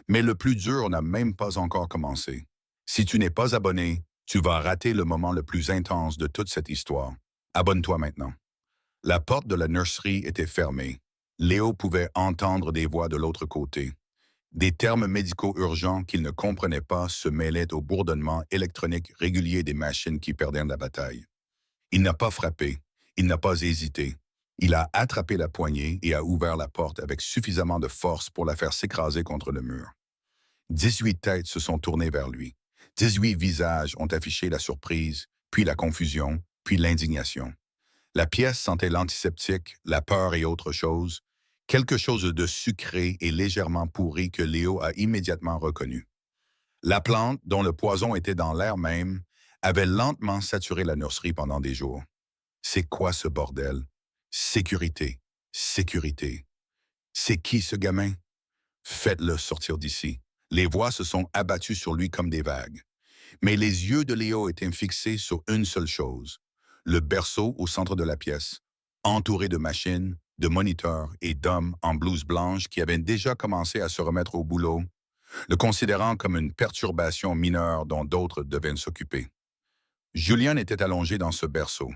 Mais le plus dur n'a même pas encore commencé. Si tu n'es pas abonné, tu vas rater le moment le plus intense de toute cette histoire. Abonne-toi maintenant. La porte de la nurserie était fermée. Léo pouvait entendre des voix de l'autre côté. Des termes médicaux urgents qu'il ne comprenait pas se mêlaient au bourdonnement électronique régulier des machines qui perdaient la bataille. Il n'a pas frappé, il n'a pas hésité. Il a attrapé la poignée et a ouvert la porte avec suffisamment de force pour la faire s'écraser contre le mur. 18 têtes se sont tournées vers lui. 18 visages ont affiché la surprise, puis la confusion, puis l'indignation. La pièce sentait l'antiseptique, la peur et autre chose, quelque chose de sucré et légèrement pourri que Léo a immédiatement reconnu. La plante, dont le poison était dans l'air même, avait lentement saturé la nurserie pendant des jours. C'est quoi ce bordel? Sécurité, sécurité. C'est qui ce gamin? Faites-le sortir d'ici. Les voix se sont abattues sur lui comme des vagues. Mais les yeux de Léo étaient fixés sur une seule chose, le berceau au centre de la pièce, entouré de machines, de moniteurs et d'hommes en blouse blanche qui avaient déjà commencé à se remettre au boulot, le considérant comme une perturbation mineure dont d'autres devaient s'occuper. Julien était allongé dans ce berceau.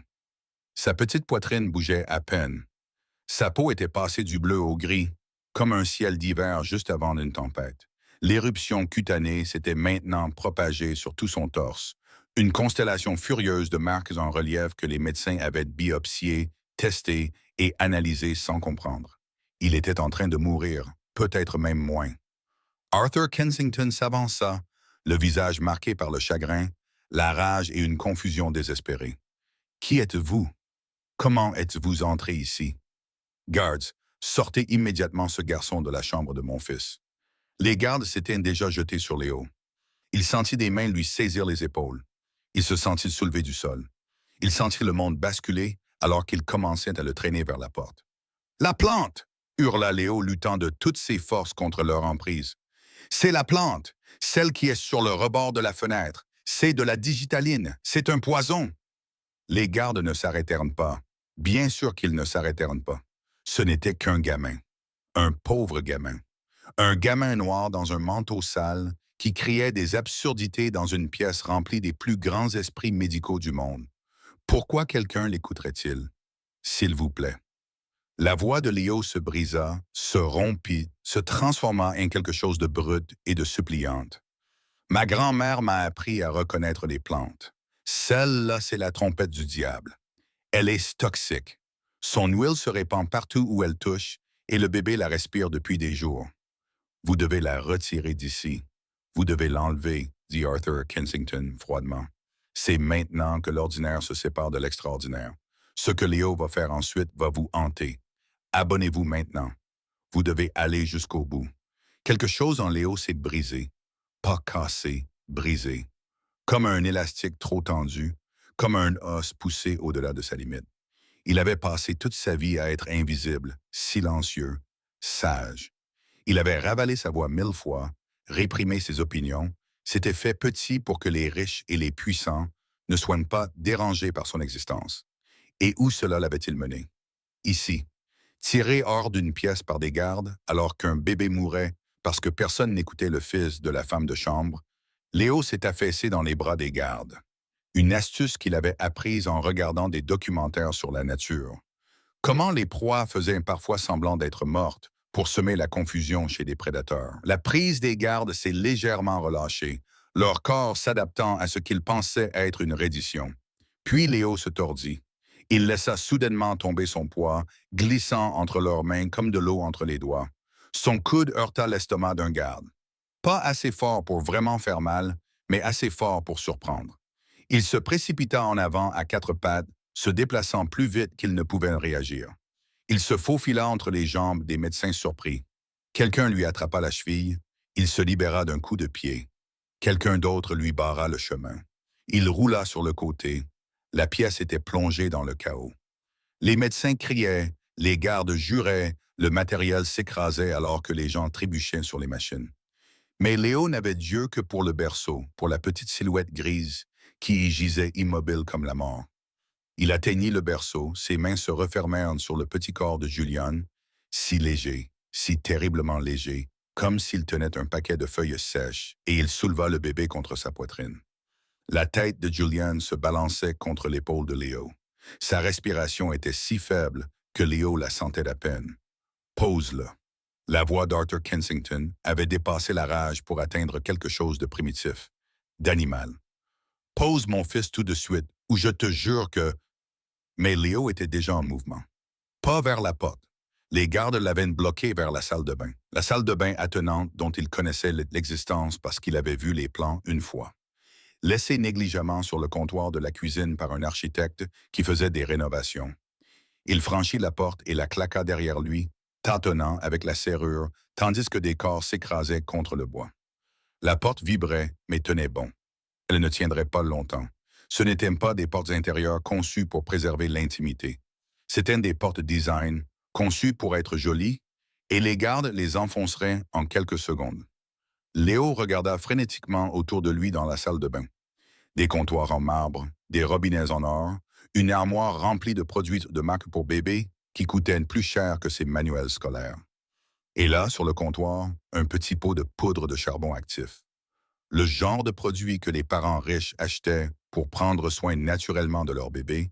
Sa petite poitrine bougeait à peine. Sa peau était passée du bleu au gris, comme un ciel d'hiver juste avant une tempête. L'éruption cutanée s'était maintenant propagée sur tout son torse, une constellation furieuse de marques en relief que les médecins avaient biopsiées, testées et analysées sans comprendre. Il était en train de mourir, peut-être même moins. Arthur Kensington s'avança, le visage marqué par le chagrin, la rage et une confusion désespérée. « Qui êtes-vous? Comment êtes-vous entré ici? » « Guards, sortez immédiatement ce garçon de la chambre de mon fils. » Les gardes s'étaient déjà jetés sur Léo. Il sentit des mains lui saisir les épaules. Il se sentit soulevé du sol. Il sentit le monde basculer alors qu'il commençait à le traîner vers la porte. « La plante! » hurla Léo, luttant de toutes ses forces contre leur emprise. « C'est la plante, celle qui est sur le rebord de la fenêtre. C'est de la digitaline, c'est un poison. » Les gardes ne s'arrêtèrent pas. Bien sûr qu'ils ne s'arrêtèrent pas. Ce n'était qu'un gamin. Un pauvre gamin. Un gamin noir dans un manteau sale qui criait des absurdités dans une pièce remplie des plus grands esprits médicaux du monde. Pourquoi quelqu'un l'écouterait-il? S'il vous plaît. La voix de Léo se brisa, se rompit, se transforma en quelque chose de brut et de suppliante. Ma grand-mère m'a appris à reconnaître les plantes. Celle-là, c'est la trompette du diable. Elle est toxique. Son huile se répand partout où elle touche et le bébé la respire depuis des jours. Vous devez la retirer d'ici. Vous devez l'enlever, dit Arthur Kensington froidement. C'est maintenant que l'ordinaire se sépare de l'extraordinaire. Ce que Léo va faire ensuite va vous hanter. Abonnez-vous maintenant. Vous devez aller jusqu'au bout. Quelque chose en Léo s'est brisé. Pas cassé, brisé. Comme un élastique trop tendu, comme un os poussé au-delà de sa limite. Il avait passé toute sa vie à être invisible, silencieux, sage. Il avait ravalé sa voix 1000 fois, réprimé ses opinions, s'était fait petit pour que les riches et les puissants ne soient pas dérangés par son existence. Et où cela l'avait-il mené? Ici, tiré hors d'une pièce par des gardes, alors qu'un bébé mourait parce que personne n'écoutait le fils de la femme de chambre, Léo s'est affaissé dans les bras des gardes. Une astuce qu'il avait apprise en regardant des documentaires sur la nature. Comment les proies faisaient parfois semblant d'être mortes pour semer la confusion chez des prédateurs. La prise des gardes s'est légèrement relâchée, leur corps s'adaptant à ce qu'ils pensaient être une reddition. Puis Léo se tordit. Il laissa soudainement tomber son poids, glissant entre leurs mains comme de l'eau entre les doigts. Son coude heurta l'estomac d'un garde. Pas assez fort pour vraiment faire mal, mais assez fort pour surprendre. Il se précipita en avant à quatre pattes, se déplaçant plus vite qu'il ne pouvait réagir. Il se faufila entre les jambes des médecins surpris. Quelqu'un lui attrapa la cheville. Il se libéra d'un coup de pied. Quelqu'un d'autre lui barra le chemin. Il roula sur le côté. La pièce était plongée dans le chaos. Les médecins criaient, les gardes juraient, le matériel s'écrasait alors que les gens trébuchaient sur les machines. Mais Léo n'avait Dieu que pour le berceau, pour la petite silhouette grise qui y gisait immobile comme la mort. Il atteignit le berceau, ses mains se refermèrent sur le petit corps de Julian, si léger, si terriblement léger, comme s'il tenait un paquet de feuilles sèches, et il souleva le bébé contre sa poitrine. La tête de Julian se balançait contre l'épaule de Léo. Sa respiration était si faible que Léo la sentait à peine. « Pose-le ». La voix d'Arthur Kensington avait dépassé la rage pour atteindre quelque chose de primitif, d'animal. « Pose mon fils tout de suite, ou je te jure que… » Mais Léo était déjà en mouvement. Pas vers la porte. Les gardes l'avaient bloqué vers la salle de bain. La salle de bain attenante dont il connaissait l'existence parce qu'il avait vu les plans une fois. Laissé négligemment sur le comptoir de la cuisine par un architecte qui faisait des rénovations. Il franchit la porte et la claqua derrière lui, tâtonnant avec la serrure, tandis que des corps s'écrasaient contre le bois. La porte vibrait, mais tenait bon. Elle ne tiendrait pas longtemps. Ce n'étaient pas des portes intérieures conçues pour préserver l'intimité. C'étaient des portes design, conçues pour être jolies, et les gardes les enfonceraient en quelques secondes. Léo regarda frénétiquement autour de lui dans la salle de bain. Des comptoirs en marbre, des robinets en or, une armoire remplie de produits de marque pour bébé qui coûtaient plus cher que ses manuels scolaires. Et là, sur le comptoir, un petit pot de poudre de charbon actif. Le genre de produit que les parents riches achetaient pour prendre soin naturellement de leur bébé,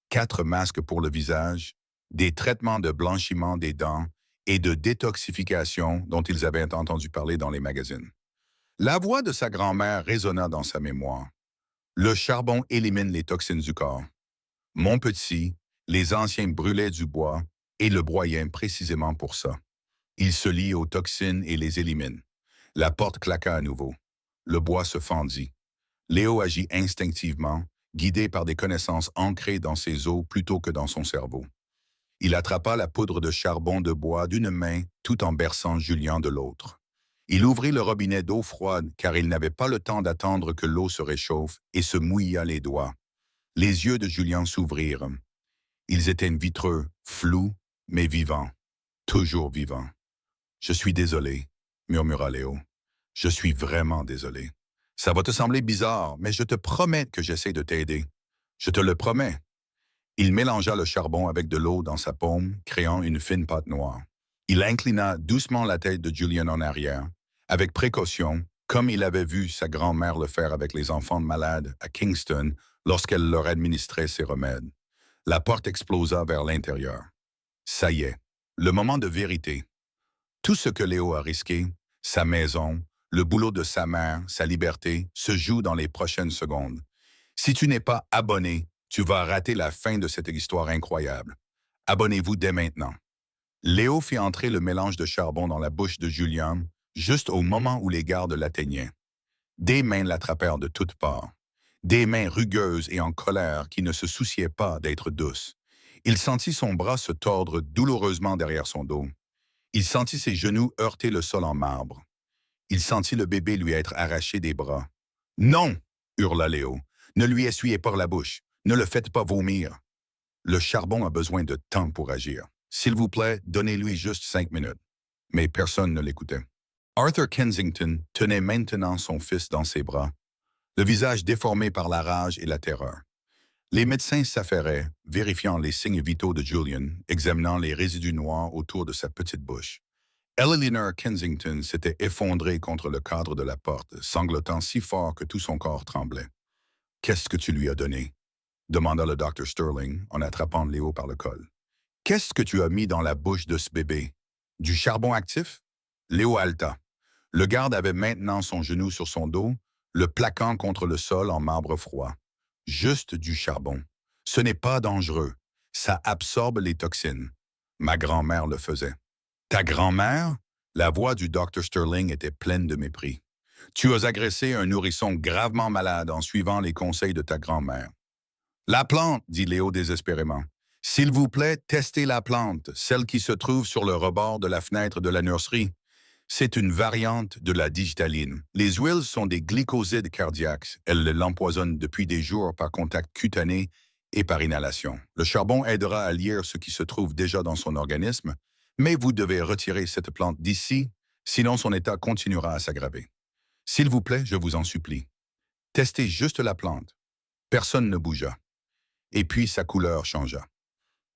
4 masques pour le visage, des traitements de blanchiment des dents et de détoxification dont ils avaient entendu parler dans les magazines. La voix de sa grand-mère résonna dans sa mémoire. Le charbon élimine les toxines du corps. Mon petit, les anciens brûlaient du bois et le broyaient précisément pour ça. Il se lie aux toxines et les élimine. La porte claqua à nouveau. Le bois se fendit. Léo agit instinctivement, guidé par des connaissances ancrées dans ses os plutôt que dans son cerveau. Il attrapa la poudre de charbon de bois d'une main tout en berçant Julien de l'autre. Il ouvrit le robinet d'eau froide car il n'avait pas le temps d'attendre que l'eau se réchauffe et se mouilla les doigts. Les yeux de Julien s'ouvrirent. Ils étaient vitreux, flous, mais vivants. Toujours vivants. « Je suis désolé, » murmura Léo. « Je suis vraiment désolé. Ça va te sembler bizarre, mais je te promets que j'essaie de t'aider. Je te le promets. » Il mélangea le charbon avec de l'eau dans sa paume, créant une fine pâte noire. Il inclina doucement la tête de Julian en arrière, avec précaution, comme il avait vu sa grand-mère le faire avec les enfants malades à Kingston lorsqu'elle leur administrait ses remèdes. La porte explosa vers l'intérieur. Ça y est, le moment de vérité. Tout ce que Léo a risqué, sa maison, le boulot de sa mère, sa liberté, se joue dans les prochaines secondes. Si tu n'es pas abonné, tu vas rater la fin de cette histoire incroyable. Abonnez-vous dès maintenant. Léo fit entrer le mélange de charbon dans la bouche de Julian, juste au moment où les gardes l'atteignaient. Des mains l'attrapèrent de toutes parts. Des mains rugueuses et en colère qui ne se souciaient pas d'être douces. Il sentit son bras se tordre douloureusement derrière son dos. Il sentit ses genoux heurter le sol en marbre. Il sentit le bébé lui être arraché des bras. « Non !» hurla Léo. « Ne lui essuyez pas la bouche. Ne le faites pas vomir. Le charbon a besoin de temps pour agir. S'il vous plaît, donnez-lui juste 5 minutes. » Mais personne ne l'écoutait. Arthur Kensington tenait maintenant son fils dans ses bras, le visage déformé par la rage et la terreur. Les médecins s'affairaient, vérifiant les signes vitaux de Julian, examinant les résidus noirs autour de sa petite bouche. Eleanor Kensington s'était effondrée contre le cadre de la porte, sanglotant si fort que tout son corps tremblait. « Qu'est-ce que tu lui as donné ?» demanda le docteur Sterling en attrapant Léo par le col. Qu'est-ce que tu as mis dans la bouche de ce bébé? Du charbon actif? Léo halta. Le garde avait maintenant son genou sur son dos, le plaquant contre le sol en marbre froid. Juste du charbon. Ce n'est pas dangereux. Ça absorbe les toxines. Ma grand-mère le faisait. Ta grand-mère? La voix du Dr. Sterling était pleine de mépris. Tu as agressé un nourrisson gravement malade en suivant les conseils de ta grand-mère. La plante, dit Léo désespérément. S'il vous plaît, testez la plante, celle qui se trouve sur le rebord de la fenêtre de la nurserie. C'est une variante de la digitaline. Les huiles sont des glycosides cardiaques. Elles l'empoisonnent depuis des jours par contact cutané et par inhalation. Le charbon aidera à lire ce qui se trouve déjà dans son organisme, mais vous devez retirer cette plante d'ici, sinon son état continuera à s'aggraver. S'il vous plaît, je vous en supplie. Testez juste la plante. Personne ne bougea. Et puis sa couleur changea.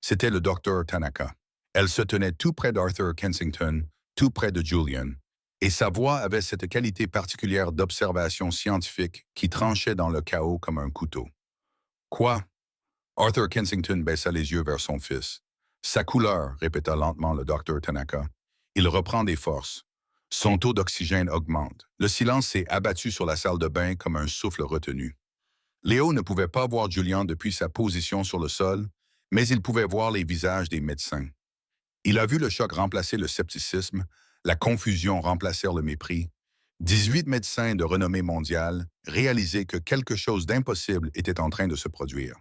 C'était le docteur Tanaka. Elle se tenait tout près d'Arthur Kensington, tout près de Julian, et sa voix avait cette qualité particulière d'observation scientifique qui tranchait dans le chaos comme un couteau. Quoi? Arthur Kensington baissa les yeux vers son fils. Sa couleur, répéta lentement le docteur Tanaka. Il reprend des forces. Son taux d'oxygène augmente. Le silence s'est abattu sur la salle de bain comme un souffle retenu. Léo ne pouvait pas voir Julian depuis sa position sur le sol, mais il pouvait voir les visages des médecins. Il a vu le choc remplacer le scepticisme, la confusion remplacer le mépris. 18 médecins de renommée mondiale réalisaient que quelque chose d'impossible était en train de se produire.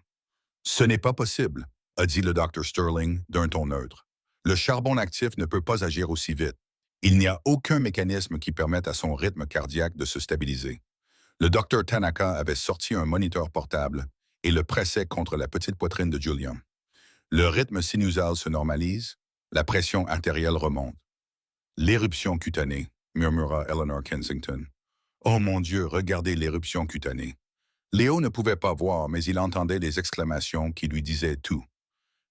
Ce n'est pas possible, a dit le Dr. Sterling d'un ton neutre. Le charbon actif ne peut pas agir aussi vite. Il n'y a aucun mécanisme qui permette à son rythme cardiaque de se stabiliser. Le Dr. Tanaka avait sorti un moniteur portable et le pressait contre la petite poitrine de Julian. Le rythme sinusal se normalise, la pression artérielle remonte. L'éruption cutanée, murmura Eleanor Kensington. Oh mon Dieu, regardez l'éruption cutanée. Léo ne pouvait pas voir, mais il entendait les exclamations qui lui disaient tout.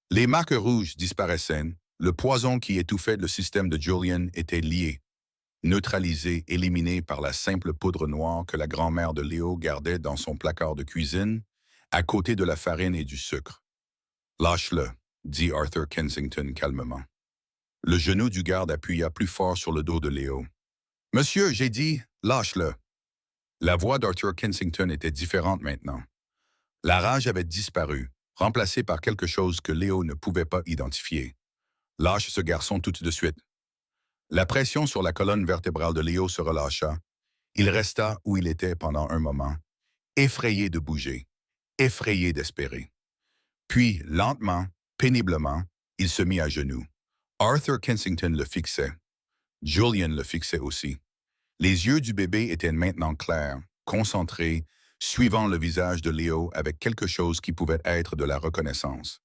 Les marques rouges disparaissaient, le poison qui étouffait le système de Julian était lié, neutralisé, éliminé par la simple poudre noire que la grand-mère de Léo gardait dans son placard de cuisine, à côté de la farine et du sucre. Lâche-le, dit Arthur Kensington calmement. Le genou du garde appuya plus fort sur le dos de Léo. Monsieur, j'ai dit, lâche-le. La voix d'Arthur Kensington était différente maintenant. La rage avait disparu, remplacée par quelque chose que Léo ne pouvait pas identifier. Lâche ce garçon tout de suite. La pression sur la colonne vertébrale de Léo se relâcha. Il resta où il était pendant un moment, effrayé de bouger, effrayé d'espérer. Puis, lentement, péniblement, il se mit à genoux. Arthur Kensington le fixait. Julian le fixait aussi. Les yeux du bébé étaient maintenant clairs, concentrés, suivant le visage de Léo avec quelque chose qui pouvait être de la reconnaissance.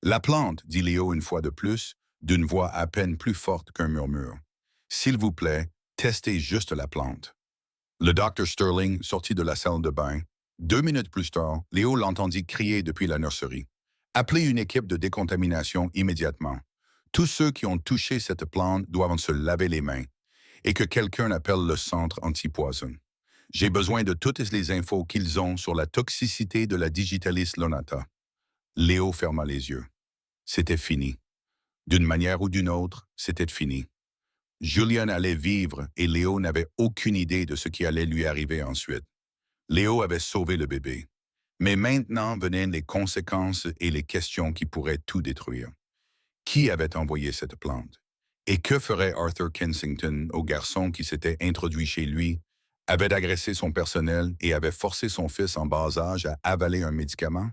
La plante, dit Léo une fois de plus, d'une voix à peine plus forte qu'un murmure. S'il vous plaît, testez juste la plante. Le Dr. Sterling sortit de la salle de bain. 2 minutes plus tard, Léo l'entendit crier depuis la nurserie. Appelez une équipe de décontamination immédiatement. Tous ceux qui ont touché cette plante doivent se laver les mains et que quelqu'un appelle le centre antipoison. J'ai besoin de toutes les infos qu'ils ont sur la toxicité de la Digitalis Lonata. Léo ferma les yeux. C'était fini. D'une manière ou d'une autre, c'était fini. Julian allait vivre et Léo n'avait aucune idée de ce qui allait lui arriver ensuite. Léo avait sauvé le bébé. Mais maintenant venaient les conséquences et les questions qui pourraient tout détruire. Qui avait envoyé cette plante? Et que ferait Arthur Kensington au garçon qui s'était introduit chez lui, avait agressé son personnel et avait forcé son fils en bas âge à avaler un médicament?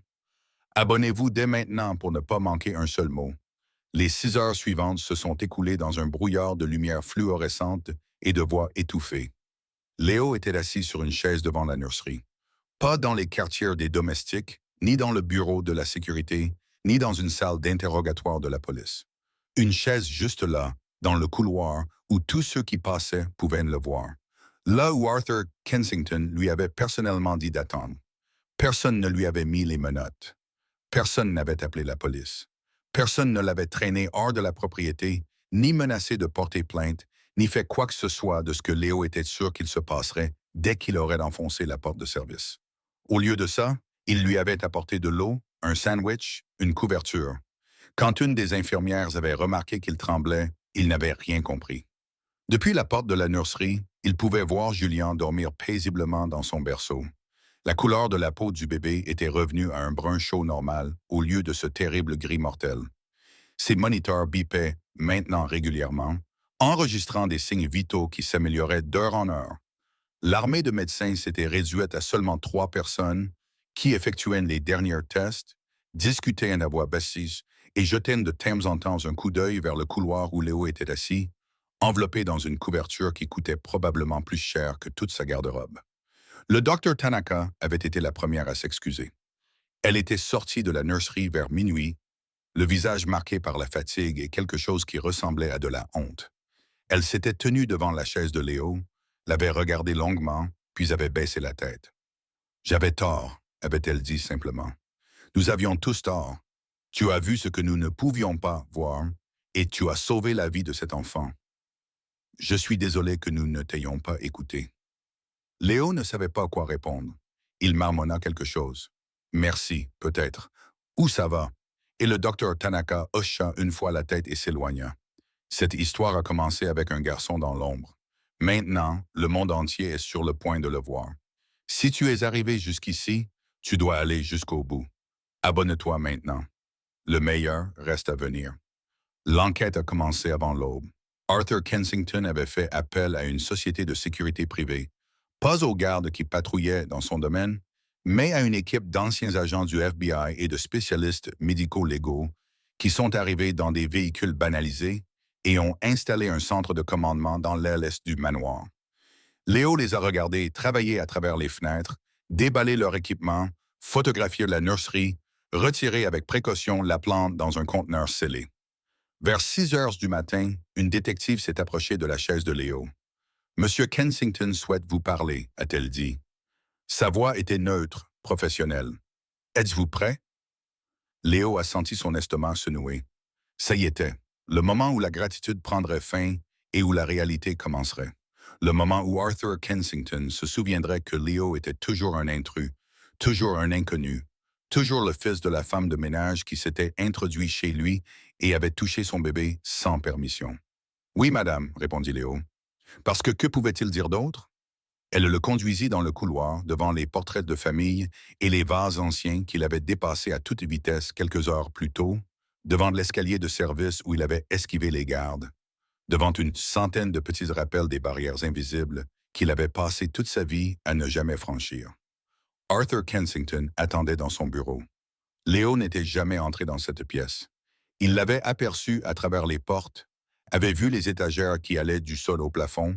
Abonnez-vous dès maintenant pour ne pas manquer un seul mot. Les 6 heures suivantes se sont écoulées dans un brouillard de lumière fluorescente et de voix étouffées. Léo était assis sur une chaise devant la nurserie. Pas dans les quartiers des domestiques, ni dans le bureau de la sécurité, ni dans une salle d'interrogatoire de la police. Une chaise juste là, dans le couloir, où tous ceux qui passaient pouvaient le voir. Là où Arthur Kensington lui avait personnellement dit d'attendre. Personne ne lui avait mis les menottes. Personne n'avait appelé la police. Personne ne l'avait traîné hors de la propriété, ni menacé de porter plainte, ni fait quoi que ce soit de ce que Léo était sûr qu'il se passerait dès qu'il aurait enfoncé la porte de service. Au lieu de ça, il lui avait apporté de l'eau, un sandwich, une couverture. Quand une des infirmières avait remarqué qu'il tremblait, il n'avait rien compris. Depuis la porte de la nurserie, il pouvait voir Julien dormir paisiblement dans son berceau. La couleur de la peau du bébé était revenue à un brun chaud normal au lieu de ce terrible gris mortel. Ses moniteurs bipaient maintenant régulièrement, enregistrant des signes vitaux qui s'amélioraient d'heure en heure. L'armée de médecins s'était réduite à seulement 3 personnes qui effectuaient les derniers tests, discutaient à voix basse et jetaient de temps en temps un coup d'œil vers le couloir où Léo était assis, enveloppé dans une couverture qui coûtait probablement plus cher que toute sa garde-robe. Le docteur Tanaka avait été la première à s'excuser. Elle était sortie de la nurserie vers minuit, le visage marqué par la fatigue et quelque chose qui ressemblait à de la honte. Elle s'était tenue devant la chaise de Léo, l'avait regardé longuement, puis avait baissé la tête. « J'avais tort », avait-elle dit simplement. « Nous avions tous tort. Tu as vu ce que nous ne pouvions pas voir, et tu as sauvé la vie de cet enfant. Je suis désolé que nous ne t'ayons pas écouté. » Léo ne savait pas quoi répondre. Il marmonna quelque chose. « Merci, peut-être. Où ça va? » Et le docteur Tanaka hocha une fois la tête et s'éloigna. Cette histoire a commencé avec un garçon dans l'ombre. Maintenant, le monde entier est sur le point de le voir. Si tu es arrivé jusqu'ici, tu dois aller jusqu'au bout. Abonne-toi maintenant. Le meilleur reste à venir. L'enquête a commencé avant l'aube. Arthur Kensington avait fait appel à une société de sécurité privée, pas aux gardes qui patrouillaient dans son domaine, mais à une équipe d'anciens agents du FBI et de spécialistes médico-légaux qui sont arrivés dans des véhicules banalisés et ont installé un centre de commandement dans l'aile est du manoir. Léo les a regardés travailler à travers les fenêtres, déballer leur équipement, photographier la nurserie, retirer avec précaution la plante dans un conteneur scellé. Vers 6 heures du matin, une détective s'est approchée de la chaise de Léo. « Monsieur Kensington souhaite vous parler », a-t-elle dit. Sa voix était neutre, professionnelle. « Êtes-vous prêt? » Léo a senti son estomac se nouer. Ça y était, le moment où la gratitude prendrait fin et où la réalité commencerait. Le moment où Arthur Kensington se souviendrait que Léo était toujours un intrus, toujours un inconnu, toujours le fils de la femme de ménage qui s'était introduit chez lui et avait touché son bébé sans permission. « Oui, madame, » répondit Léo. « Parce que pouvait-il dire d'autre? » Elle le conduisit dans le couloir, devant les portraits de famille et les vases anciens qu'il avait dépassés à toute vitesse quelques heures plus tôt, devant l'escalier de service où il avait esquivé les gardes, devant une centaine de petits rappels des barrières invisibles qu'il avait passé toute sa vie à ne jamais franchir. Arthur Kensington attendait dans son bureau. Léo n'était jamais entré dans cette pièce. Il l'avait aperçu à travers les portes, avait vu les étagères qui allaient du sol au plafond,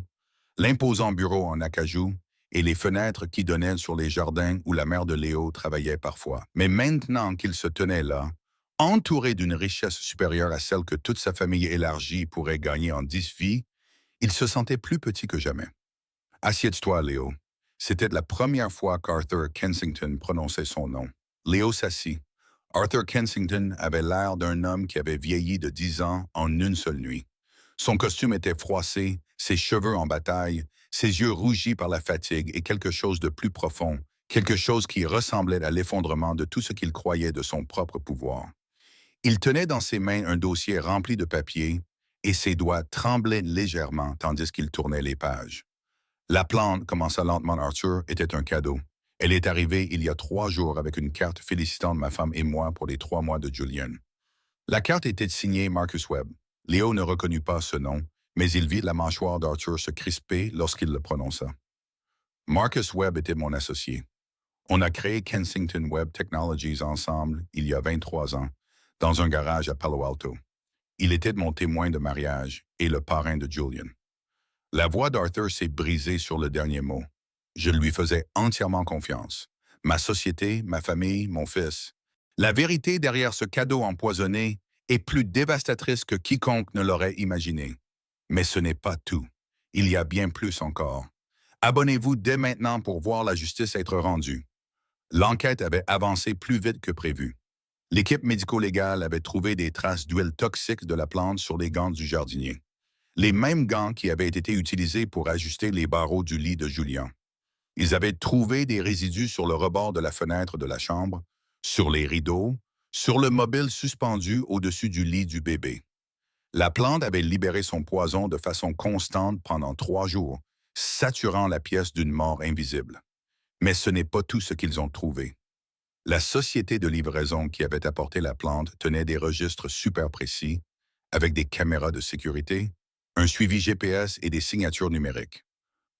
l'imposant bureau en acajou et les fenêtres qui donnaient sur les jardins où la mère de Léo travaillait parfois. Mais maintenant qu'il se tenait là, entouré d'une richesse supérieure à celle que toute sa famille élargie pourrait gagner en 10 vies, il se sentait plus petit que jamais. « Assieds-toi, Léo. » C'était la première fois qu'Arthur Kensington prononçait son nom. Léo s'assit. Arthur Kensington avait l'air d'un homme qui avait vieilli de 10 ans en une seule nuit. Son costume était froissé, ses cheveux en bataille, ses yeux rougis par la fatigue et quelque chose de plus profond, quelque chose qui ressemblait à l'effondrement de tout ce qu'il croyait de son propre pouvoir. Il tenait dans ses mains un dossier rempli de papiers et ses doigts tremblaient légèrement tandis qu'il tournait les pages. « La plante, commença lentement Arthur, était un cadeau. Elle est arrivée il y a 3 jours avec une carte félicitant ma femme et moi pour les 3 mois de Julian. La carte était signée Marcus Webb. Léo ne reconnut pas ce nom, mais il vit la mâchoire d'Arthur se crisper lorsqu'il le prononça. Marcus Webb était mon associé. On a créé Kensington Webb Technologies ensemble il y a 23 ans, dans un garage à Palo Alto. Il était mon témoin de mariage et le parrain de Julian. La voix d'Arthur s'est brisée sur le dernier mot. Je lui faisais entièrement confiance. Ma société, ma famille, mon fils. La vérité derrière ce cadeau empoisonné est plus dévastatrice que quiconque ne l'aurait imaginé. Mais ce n'est pas tout. Il y a bien plus encore. Abonnez-vous dès maintenant pour voir la justice être rendue. L'enquête avait avancé plus vite que prévu. L'équipe médico-légale avait trouvé des traces d'huile toxique de la plante sur les gants du jardinier. Les mêmes gants qui avaient été utilisés pour ajuster les barreaux du lit de Julien. Ils avaient trouvé des résidus sur le rebord de la fenêtre de la chambre, sur les rideaux, sur le mobile suspendu au-dessus du lit du bébé. La plante avait libéré son poison de façon constante pendant 3 jours, saturant la pièce d'une mort invisible. Mais ce n'est pas tout ce qu'ils ont trouvé. La société de livraison qui avait apporté la plante tenait des registres super précis, avec des caméras de sécurité, un suivi GPS et des signatures numériques.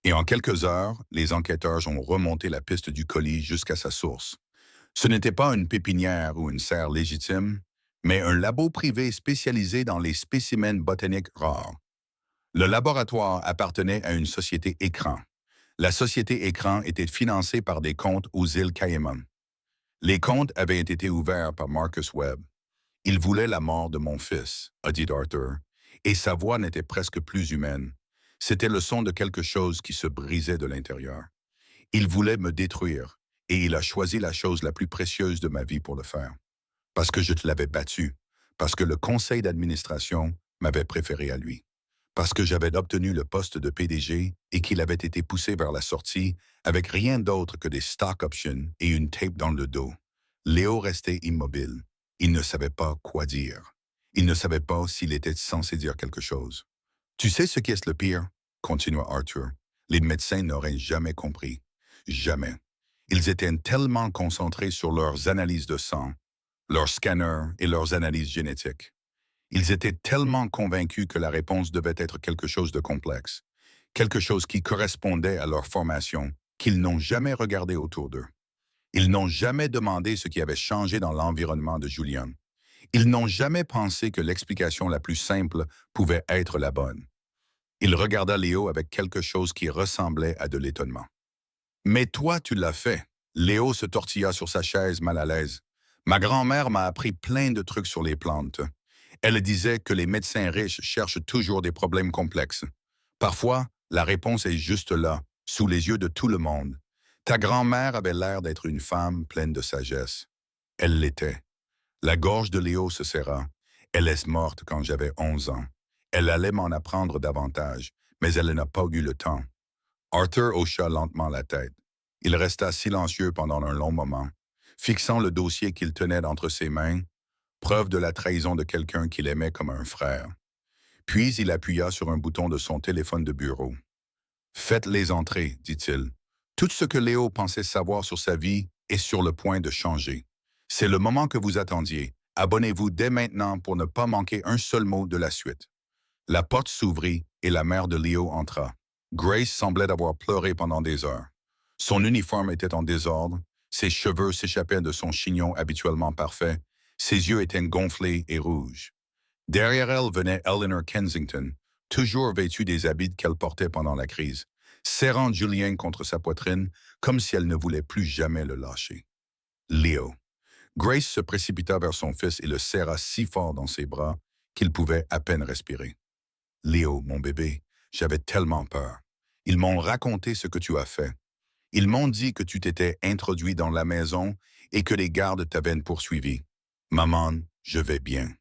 Et en quelques heures, les enquêteurs ont remonté la piste du colis jusqu'à sa source. Ce n'était pas une pépinière ou une serre légitime, mais un labo privé spécialisé dans les spécimens botaniques rares. Le laboratoire appartenait à une société écran. La société écran était financée par des comptes aux îles Caïmans. Les comptes avaient été ouverts par Marcus Webb. Il voulait la mort de mon fils, a dit Arthur, et sa voix n'était presque plus humaine. C'était le son de quelque chose qui se brisait de l'intérieur. Il voulait me détruire, et il a choisi la chose la plus précieuse de ma vie pour le faire. Parce que je te l'avais battu, parce que le conseil d'administration m'avait préféré à lui, parce que j'avais obtenu le poste de PDG et qu'il avait été poussé vers la sortie avec rien d'autre que des stock options et une tape dans le dos. Léo restait immobile. Il ne savait pas quoi dire. Il ne savait pas s'il était censé dire quelque chose. Tu sais ce qui est le pire? Continua Arthur. Les médecins n'auraient jamais compris. Jamais. Ils étaient tellement concentrés sur leurs analyses de sang, leurs scanners et leurs analyses génétiques. Ils étaient tellement convaincus que la réponse devait être quelque chose de complexe, quelque chose qui correspondait à leur formation, qu'ils n'ont jamais regardé autour d'eux. Ils n'ont jamais demandé ce qui avait changé dans l'environnement de Julian. Ils n'ont jamais pensé que l'explication la plus simple pouvait être la bonne. Il regarda Léo avec quelque chose qui ressemblait à de l'étonnement. Mais toi, tu l'as fait. Léo se tortilla sur sa chaise mal à l'aise. Ma grand-mère m'a appris plein de trucs sur les plantes. Elle disait que les médecins riches cherchent toujours des problèmes complexes. Parfois, la réponse est juste là, sous les yeux de tout le monde. Ta grand-mère avait l'air d'être une femme pleine de sagesse. Elle l'était. La gorge de Léo se serra. Elle est morte quand j'avais 11 ans. Elle allait m'en apprendre davantage, mais elle n'a pas eu le temps. Arthur hocha lentement la tête. Il resta silencieux pendant un long moment, fixant le dossier qu'il tenait entre ses mains, preuve de la trahison de quelqu'un qu'il aimait comme un frère. Puis il appuya sur un bouton de son téléphone de bureau. « Faites les entrées, dit-il. Tout ce que Léo pensait savoir sur sa vie est sur le point de changer. C'est le moment que vous attendiez. Abonnez-vous dès maintenant pour ne pas manquer un seul mot de la suite. » La porte s'ouvrit et la mère de Léo entra. Grace semblait avoir pleuré pendant des heures. Son uniforme était en désordre, ses cheveux s'échappaient de son chignon habituellement parfait, ses yeux étaient gonflés et rouges. Derrière elle venait Eleanor Kensington, toujours vêtue des habits qu'elle portait pendant la crise, serrant Julien contre sa poitrine comme si elle ne voulait plus jamais le lâcher. Léo. Grace se précipita vers son fils et le serra si fort dans ses bras qu'il pouvait à peine respirer. « Léo, mon bébé, j'avais tellement peur. Ils m'ont raconté ce que tu as fait. Ils m'ont dit que tu t'étais introduit dans la maison et que les gardes t'avaient poursuivi. Maman, je vais bien. »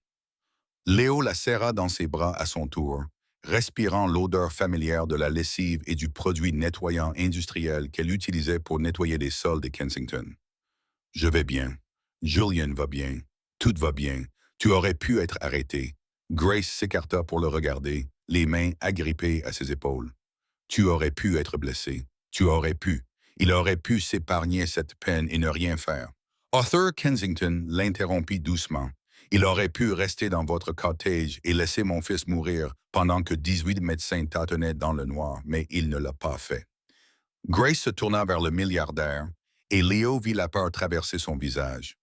Léo la serra dans ses bras à son tour, respirant l'odeur familière de la lessive et du produit nettoyant industriel qu'elle utilisait pour nettoyer les sols de Kensington. « Je vais bien. Julian va bien. Tout va bien. Tu aurais pu être arrêté. » Grace s'écarta pour le regarder, les mains agrippées à ses épaules. « Tu aurais pu être blessé. Tu aurais pu. Il aurait pu s'épargner cette peine et ne rien faire. » Arthur Kensington l'interrompit doucement. « Il aurait pu rester dans votre cottage et laisser mon fils mourir pendant que 18 médecins tâtonnaient dans le noir, mais il ne l'a pas fait. » Grace se tourna vers le milliardaire et Léo vit la peur traverser son visage.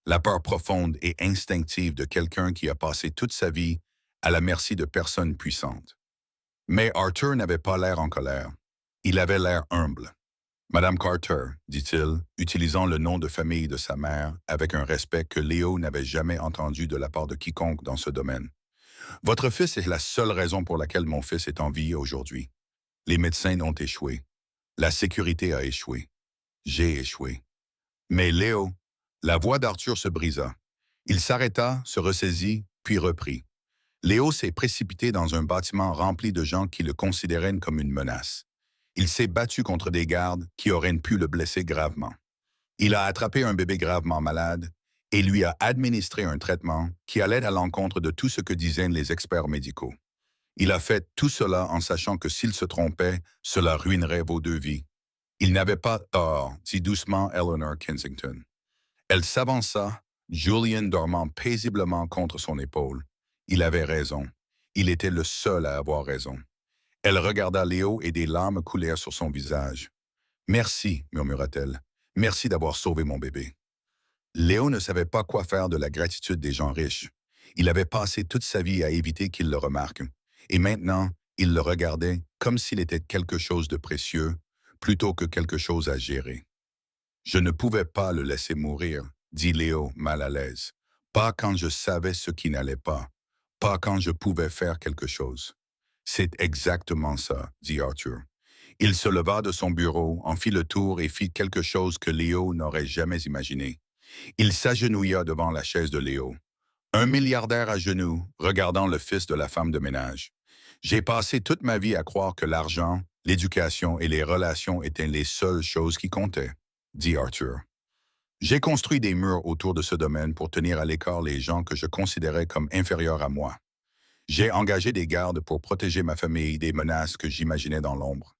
La peur profonde et instinctive de quelqu'un qui a passé toute sa vie à la merci de personnes puissantes. Mais Arthur n'avait pas l'air en colère. Il avait l'air humble. « Madame Carter, dit-il, utilisant le nom de famille de sa mère avec un respect que Léo n'avait jamais entendu de la part de quiconque dans ce domaine. Votre fils est la seule raison pour laquelle mon fils est en vie aujourd'hui. Les médecins ont échoué. La sécurité a échoué. J'ai échoué. Mais Léo, la voix d'Arthur se brisa. Il s'arrêta, se ressaisit, puis reprit. Léo s'est précipité dans un bâtiment rempli de gens qui le considéraient comme une menace. Il s'est battu contre des gardes qui auraient pu le blesser gravement. Il a attrapé un bébé gravement malade et lui a administré un traitement qui allait à l'encontre de tout ce que disaient les experts médicaux. Il a fait tout cela en sachant que s'il se trompait, cela ruinerait vos deux vies. Il n'avait pas tort, dit doucement Eleanor Kensington. Elle s'avança, Julian dormant paisiblement contre son épaule. Il avait raison. Il était le seul à avoir raison. Elle regarda Léo et des larmes coulèrent sur son visage. Merci, murmura-t-elle. Merci d'avoir sauvé mon bébé. Léo ne savait pas quoi faire de la gratitude des gens riches. Il avait passé toute sa vie à éviter qu'ils le remarquent. Et maintenant, il le regardait comme s'il était quelque chose de précieux, plutôt que quelque chose à gérer. Je ne pouvais pas le laisser mourir, dit Léo, mal à l'aise. Pas quand je savais ce qui n'allait pas. Pas quand je pouvais faire quelque chose. C'est exactement ça, dit Arthur. Il se leva de son bureau, en fit le tour et fit quelque chose que Léo n'aurait jamais imaginé. Il s'agenouilla devant la chaise de Léo. Un milliardaire à genoux, regardant le fils de la femme de ménage. J'ai passé toute ma vie à croire que l'argent, l'éducation et les relations étaient les seules choses qui comptaient, dit Arthur. J'ai construit des murs autour de ce domaine pour tenir à l'écart les gens que je considérais comme inférieurs à moi. J'ai engagé des gardes pour protéger ma famille des menaces que j'imaginais dans l'ombre.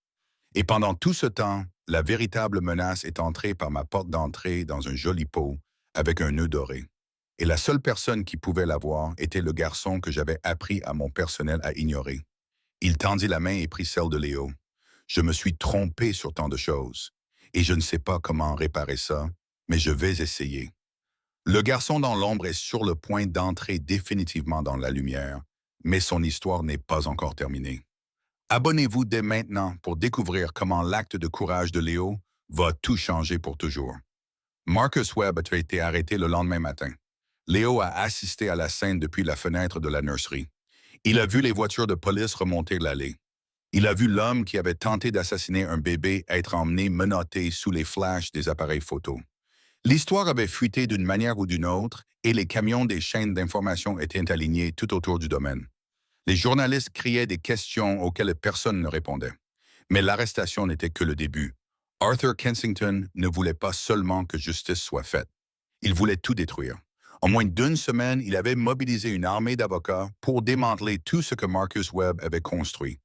Et pendant tout ce temps, la véritable menace est entrée par ma porte d'entrée dans un joli pot avec un nœud doré. Et la seule personne qui pouvait la voir était le garçon que j'avais appris à mon personnel à ignorer. Il tendit la main et prit celle de Léo. Je me suis trompé sur tant de choses. Et je ne sais pas comment réparer ça, mais je vais essayer. Le garçon dans l'ombre est sur le point d'entrer définitivement dans la lumière, mais son histoire n'est pas encore terminée. Abonnez-vous dès maintenant pour découvrir comment l'acte de courage de Léo va tout changer pour toujours. Marcus Webb a été arrêté le lendemain matin. Léo a assisté à la scène depuis la fenêtre de la nurserie. Il a vu les voitures de police remonter l'allée. Il a vu l'homme qui avait tenté d'assassiner un bébé être emmené menotté sous les flashs des appareils photo. L'histoire avait fuité d'une manière ou d'une autre et les camions des chaînes d'information étaient alignés tout autour du domaine. Les journalistes criaient des questions auxquelles personne ne répondait. Mais l'arrestation n'était que le début. Arthur Kensington ne voulait pas seulement que justice soit faite. Il voulait tout détruire. En moins d'une semaine, il avait mobilisé une armée d'avocats pour démanteler tout ce que Marcus Webb avait construit.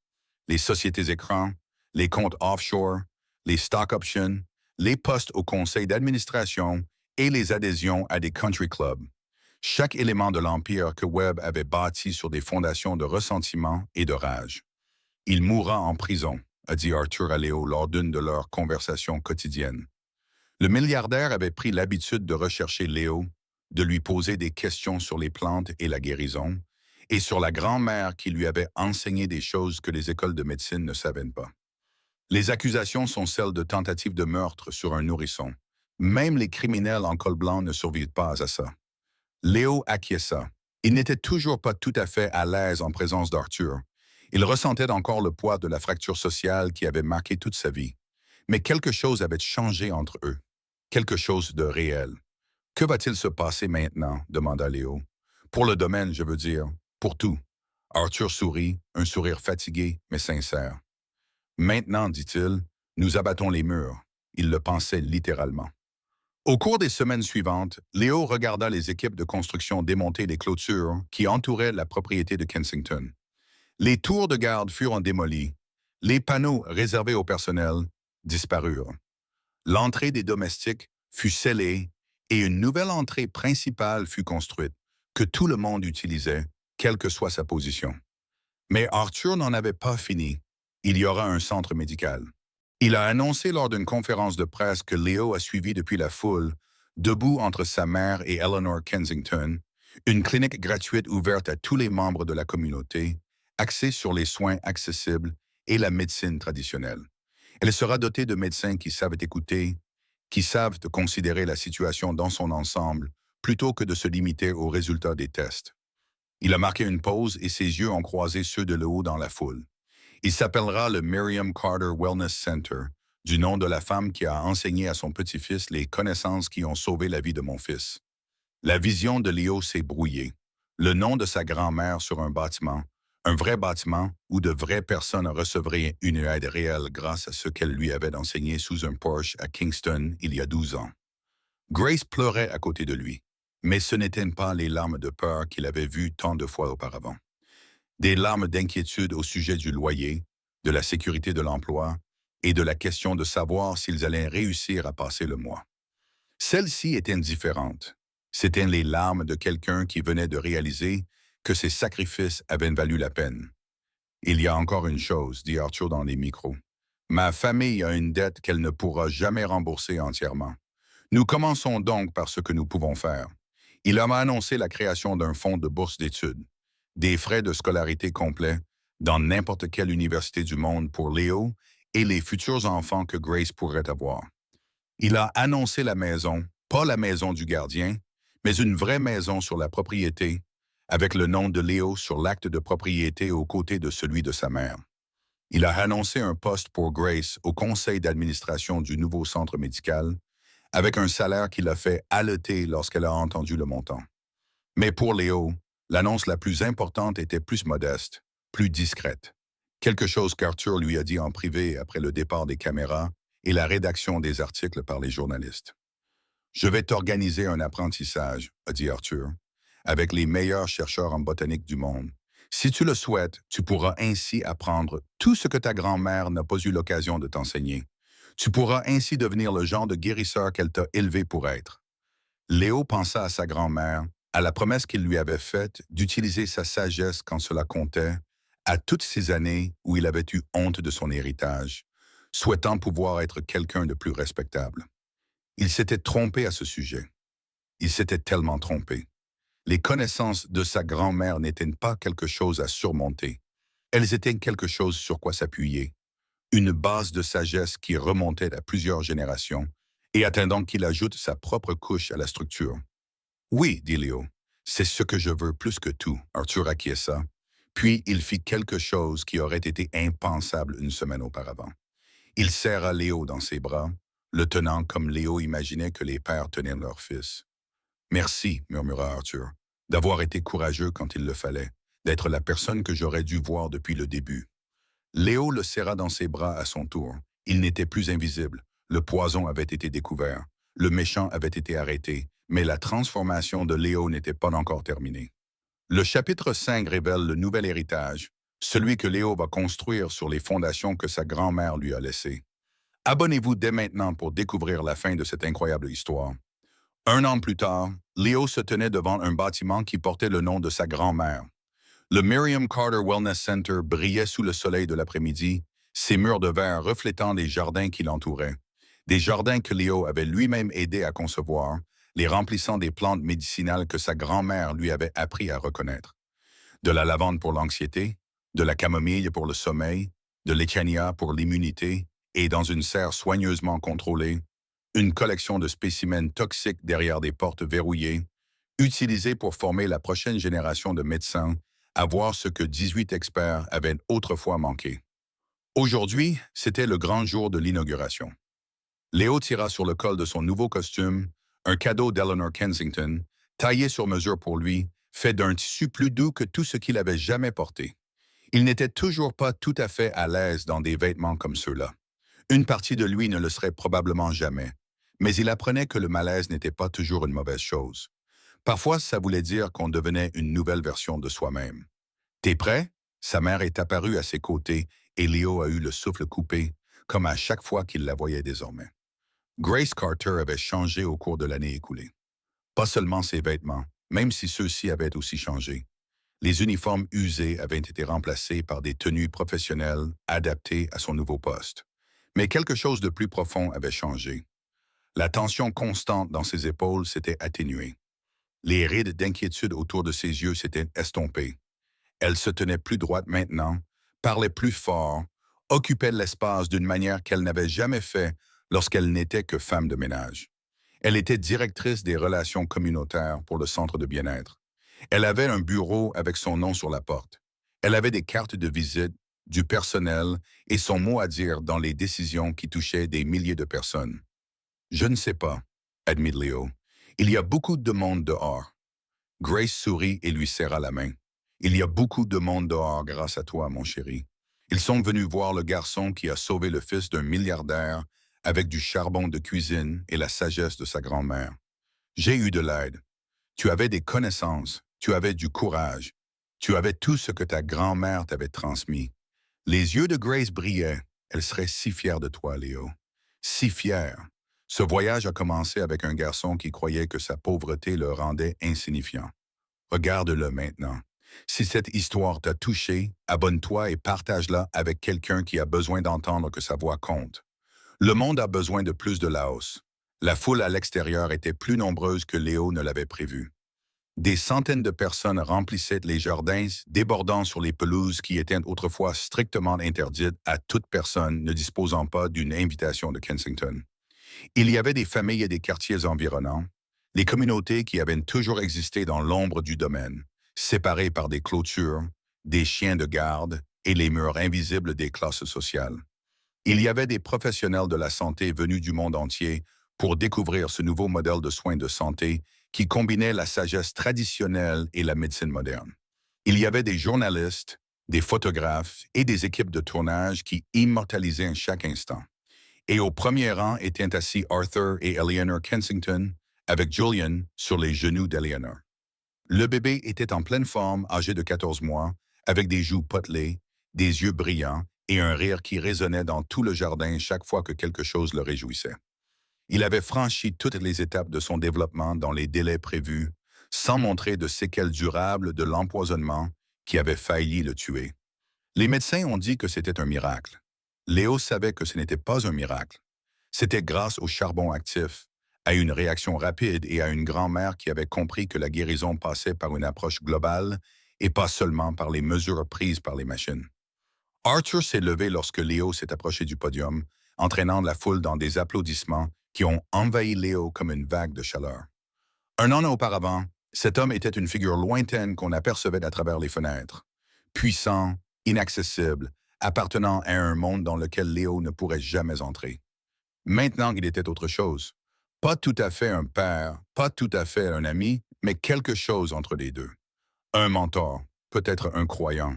Les sociétés écrans, les comptes offshore, les stock options, les postes au conseil d'administration et les adhésions à des country clubs. Chaque élément de l'empire que Webb avait bâti sur des fondations de ressentiment et de rage. Il mourra en prison, a dit Arthur à Léo lors d'une de leurs conversations quotidiennes. Le milliardaire avait pris l'habitude de rechercher Léo, de lui poser des questions sur les plantes et la guérison, et sur la grand-mère qui lui avait enseigné des choses que les écoles de médecine ne savaient pas. Les accusations sont celles de tentative de meurtre sur un nourrisson. Même les criminels en col blanc ne survivent pas à ça. Léo acquiesça. Il n'était toujours pas tout à fait à l'aise en présence d'Arthur. Il ressentait encore le poids de la fracture sociale qui avait marqué toute sa vie. Mais quelque chose avait changé entre eux. Quelque chose de réel. Que va-t-il se passer maintenant? Demanda Léo. Pour le domaine, je veux dire. Pour tout. Arthur sourit, un sourire fatigué, mais sincère. Maintenant, dit-il, nous abattons les murs. Il le pensait littéralement. Au cours des semaines suivantes, Léo regarda les équipes de construction démonter les clôtures qui entouraient la propriété de Kensington. Les tours de garde furent démolies. Les panneaux réservés au personnel disparurent. L'entrée des domestiques fut scellée et une nouvelle entrée principale fut construite, que tout le monde utilisait, quelle que soit sa position. Mais Arthur n'en avait pas fini. Il y aura un centre médical. Il a annoncé lors d'une conférence de presse que Léo a suivi depuis la foule, debout entre sa mère et Eleanor Kensington, une clinique gratuite ouverte à tous les membres de la communauté, axée sur les soins accessibles et la médecine traditionnelle. Elle sera dotée de médecins qui savent écouter, qui savent considérer la situation dans son ensemble, plutôt que de se limiter aux résultats des tests. Il a marqué une pause et ses yeux ont croisé ceux de Léo dans la foule. Il s'appellera le Miriam Carter Wellness Center, du nom de la femme qui a enseigné à son petit-fils les connaissances qui ont sauvé la vie de mon fils. La vision de Léo s'est brouillée. Le nom de sa grand-mère sur un vrai bâtiment où de vraies personnes recevraient une aide réelle grâce à ce qu'elle lui avait enseigné sous un Porsche à Kingston il y a 12 ans. Grace pleurait à côté de lui. Mais ce n'étaient pas les larmes de peur qu'il avait vues tant de fois auparavant. Des larmes d'inquiétude au sujet du loyer, de la sécurité de l'emploi et de la question de savoir s'ils allaient réussir à passer le mois. Celles-ci étaient différentes. C'étaient les larmes de quelqu'un qui venait de réaliser que ses sacrifices avaient valu la peine. Il y a encore une chose, dit Arthur dans les micros. Ma famille a une dette qu'elle ne pourra jamais rembourser entièrement. Nous commençons donc par ce que nous pouvons faire. Il m'a annoncé la création d'un fonds de bourse d'études, des frais de scolarité complets dans n'importe quelle université du monde pour Léo et les futurs enfants que Grace pourrait avoir. Il a annoncé la maison, pas la maison du gardien, mais une vraie maison sur la propriété, avec le nom de Léo sur l'acte de propriété aux côtés de celui de sa mère. Il a annoncé un poste pour Grace au conseil d'administration du nouveau centre médical, avec un salaire qui l'a fait haleter lorsqu'elle a entendu le montant. Mais pour Léo, l'annonce la plus importante était plus modeste, plus discrète. Quelque chose qu'Arthur lui a dit en privé après le départ des caméras et la rédaction des articles par les journalistes. Je vais t'organiser un apprentissage, a dit Arthur, avec les meilleurs chercheurs en botanique du monde. Si tu le souhaites, tu pourras ainsi apprendre tout ce que ta grand-mère n'a pas eu l'occasion de t'enseigner. Tu pourras ainsi devenir le genre de guérisseur qu'elle t'a élevé pour être. Léo pensa à sa grand-mère, à la promesse qu'il lui avait faite d'utiliser sa sagesse quand cela comptait, à toutes ces années où il avait eu honte de son héritage, souhaitant pouvoir être quelqu'un de plus respectable. Il s'était trompé à ce sujet. Il s'était tellement trompé. Les connaissances de sa grand-mère n'étaient pas quelque chose à surmonter. Elles étaient quelque chose sur quoi s'appuyer. Une base de sagesse qui remontait à plusieurs générations et attendant qu'il ajoute sa propre couche à la structure. Oui, dit Léo, c'est ce que je veux plus que tout, Arthur acquiesça. Puis il fit quelque chose qui aurait été impensable une semaine auparavant. Il serra Léo dans ses bras, le tenant comme Léo imaginait que les pères tenaient leur fils. Merci, murmura Arthur, d'avoir été courageux quand il le fallait, d'être la personne que j'aurais dû voir depuis le début. Léo le serra dans ses bras à son tour. Il n'était plus invisible. Le poison avait été découvert. Le méchant avait été arrêté. Mais la transformation de Léo n'était pas encore terminée. Le chapitre 5 révèle le nouvel héritage, celui que Léo va construire sur les fondations que sa grand-mère lui a laissées. Abonnez-vous dès maintenant pour découvrir la fin de cette incroyable histoire. 1 an plus tard, Léo se tenait devant un bâtiment qui portait le nom de sa grand-mère. Le Miriam Carter Wellness Center brillait sous le soleil de l'après-midi, ses murs de verre reflétant les jardins qui l'entouraient. Des jardins que Léo avait lui-même aidé à concevoir, les remplissant des plantes médicinales que sa grand-mère lui avait appris à reconnaître. De la lavande pour l'anxiété, de la camomille pour le sommeil, de l'échania pour l'immunité, et dans une serre soigneusement contrôlée, une collection de spécimens toxiques derrière des portes verrouillées, utilisés pour former la prochaine génération de médecins à voir ce que 18 experts avaient autrefois manqué. Aujourd'hui, c'était le grand jour de l'inauguration. Léo tira sur le col de son nouveau costume, un cadeau d'Eleanor Kensington, taillé sur mesure pour lui, fait d'un tissu plus doux que tout ce qu'il avait jamais porté. Il n'était toujours pas tout à fait à l'aise dans des vêtements comme ceux-là. Une partie de lui ne le serait probablement jamais, mais il apprenait que le malaise n'était pas toujours une mauvaise chose. Parfois, ça voulait dire qu'on devenait une nouvelle version de soi-même. T'es prêt? Sa mère est apparue à ses côtés et Léo a eu le souffle coupé, comme à chaque fois qu'il la voyait désormais. Grace Carter avait changé au cours de l'année écoulée. Pas seulement ses vêtements, même si ceux-ci avaient aussi changé. Les uniformes usés avaient été remplacés par des tenues professionnelles adaptées à son nouveau poste. Mais quelque chose de plus profond avait changé. La tension constante dans ses épaules s'était atténuée. Les rides d'inquiétude autour de ses yeux s'étaient estompées. Elle se tenait plus droite maintenant, parlait plus fort, occupait l'espace d'une manière qu'elle n'avait jamais fait lorsqu'elle n'était que femme de ménage. Elle était directrice des relations communautaires pour le centre de bien-être. Elle avait un bureau avec son nom sur la porte. Elle avait des cartes de visite, du personnel et son mot à dire dans les décisions qui touchaient des milliers de personnes. Je ne sais pas, admit Léo. Il y a beaucoup de monde dehors. Grace sourit et lui serra la main. Il y a beaucoup de monde dehors grâce à toi, mon chéri. Ils sont venus voir le garçon qui a sauvé le fils d'un milliardaire avec du charbon de cuisine et la sagesse de sa grand-mère. J'ai eu de l'aide. Tu avais des connaissances, tu avais du courage, tu avais tout ce que ta grand-mère t'avait transmis. Les yeux de Grace brillaient. Elle serait si fière de toi, Léo. Si fière. Ce voyage a commencé avec un garçon qui croyait que sa pauvreté le rendait insignifiant. Regarde-le maintenant. Si cette histoire t'a touché, abonne-toi et partage-la avec quelqu'un qui a besoin d'entendre que sa voix compte. Le monde a besoin de plus de Laos. La foule à l'extérieur était plus nombreuse que Léo ne l'avait prévu. Des centaines de personnes remplissaient les jardins, débordant sur les pelouses qui étaient autrefois strictement interdites à toute personne ne disposant pas d'une invitation de Kensington. Il y avait des familles et des quartiers environnants, les communautés qui avaient toujours existé dans l'ombre du domaine, séparées par des clôtures, des chiens de garde et les murs invisibles des classes sociales. Il y avait des professionnels de la santé venus du monde entier pour découvrir ce nouveau modèle de soins de santé qui combinait la sagesse traditionnelle et la médecine moderne. Il y avait des journalistes, des photographes et des équipes de tournage qui immortalisaient chaque instant. Et au premier rang étaient assis Arthur et Eleanor Kensington, avec Julian sur les genoux d'Eleanor. Le bébé était en pleine forme, âgé de 14 mois, avec des joues potelées, des yeux brillants et un rire qui résonnait dans tout le jardin chaque fois que quelque chose le réjouissait. Il avait franchi toutes les étapes de son développement dans les délais prévus, sans montrer de séquelles durables de l'empoisonnement qui avait failli le tuer. Les médecins ont dit que c'était un miracle. Léo savait que ce n'était pas un miracle. C'était grâce au charbon actif, à une réaction rapide et à une grand-mère qui avait compris que la guérison passait par une approche globale et pas seulement par les mesures prises par les machines. Arthur s'est levé lorsque Léo s'est approché du podium, entraînant la foule dans des applaudissements qui ont envahi Léo comme une vague de chaleur. Un an auparavant, cet homme était une figure lointaine qu'on apercevait à travers les fenêtres. Puissant, inaccessible, appartenant à un monde dans lequel Léo ne pourrait jamais entrer. Maintenant, il était autre chose. Pas tout à fait un père, pas tout à fait un ami, mais quelque chose entre les deux. Un mentor, peut-être un croyant.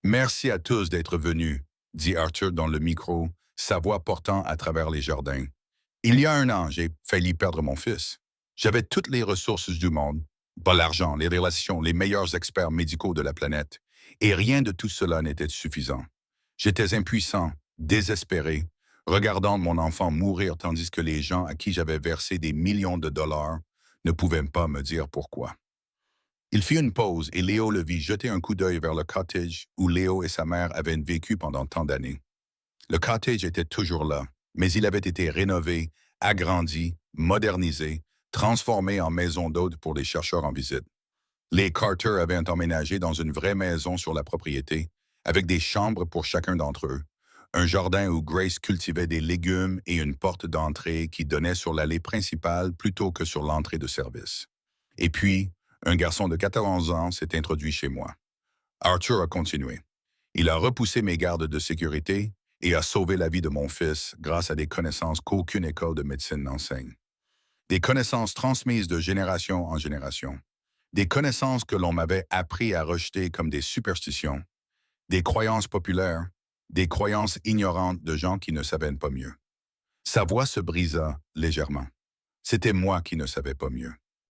Merci à tous d'être venus, dit Arthur dans le micro, sa voix portant à travers les jardins. Il y a un an, j'ai failli perdre mon fils. J'avais toutes les ressources du monde, pas l'argent, les relations, les meilleurs experts médicaux de la planète, et rien de tout cela n'était suffisant. J'étais impuissant, désespéré, regardant mon enfant mourir tandis que les gens à qui j'avais versé des millions de dollars ne pouvaient pas me dire pourquoi. Il fit une pause et Léo le vit jeter un coup d'œil vers le cottage où Léo et sa mère avaient vécu pendant tant d'années. Le cottage était toujours là, mais il avait été rénové, agrandi, modernisé, transformé en maison d'hôte pour les chercheurs en visite. Les Carter avaient emménagé dans une vraie maison sur la propriété, avec des chambres pour chacun d'entre eux, un jardin où Grace cultivait des légumes et une porte d'entrée qui donnait sur l'allée principale plutôt que sur l'entrée de service. Et puis, un garçon de 14 ans s'est introduit chez moi. Arthur a continué. Il a repoussé mes gardes de sécurité et a sauvé la vie de mon fils grâce à des connaissances qu'aucune école de médecine n'enseigne. Des connaissances transmises de génération en génération. Des connaissances que l'on m'avait appris à rejeter comme des superstitions. Des croyances populaires, des croyances ignorantes de gens qui ne savaient pas mieux. Sa voix se brisa légèrement. C'était moi qui ne savais pas mieux.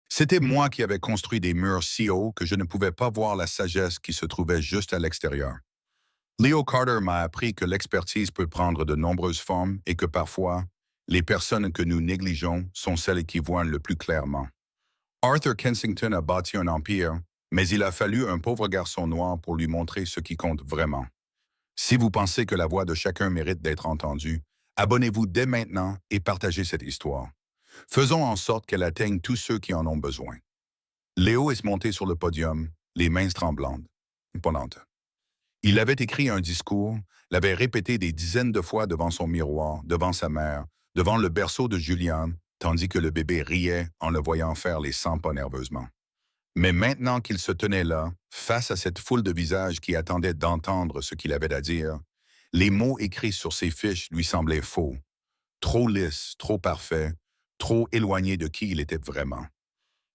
C'était moi qui avais construit des murs si hauts que je ne pouvais pas voir la sagesse qui se trouvait juste à l'extérieur. Leo Carter m'a appris que l'expertise peut prendre de nombreuses formes et que parfois, les personnes que nous négligeons sont celles qui voient le plus clairement. Arthur Kensington a bâti un empire, mais il a fallu un pauvre garçon noir pour lui montrer ce qui compte vraiment. Si vous pensez que la voix de chacun mérite d'être entendue, abonnez-vous dès maintenant et partagez cette histoire. Faisons en sorte qu'elle atteigne tous ceux qui en ont besoin. Léo est monté sur le podium, les mains tremblantes. Imponente. Il avait écrit un discours, l'avait répété des dizaines de fois devant son miroir, devant sa mère, devant le berceau de Julian, tandis que le bébé riait en le voyant faire les 100 pas nerveusement. Mais maintenant qu'il se tenait là, face à cette foule de visages qui attendaient d'entendre ce qu'il avait à dire, les mots écrits sur ses fiches lui semblaient faux, trop lisses, trop parfaits, trop éloignés de qui il était vraiment.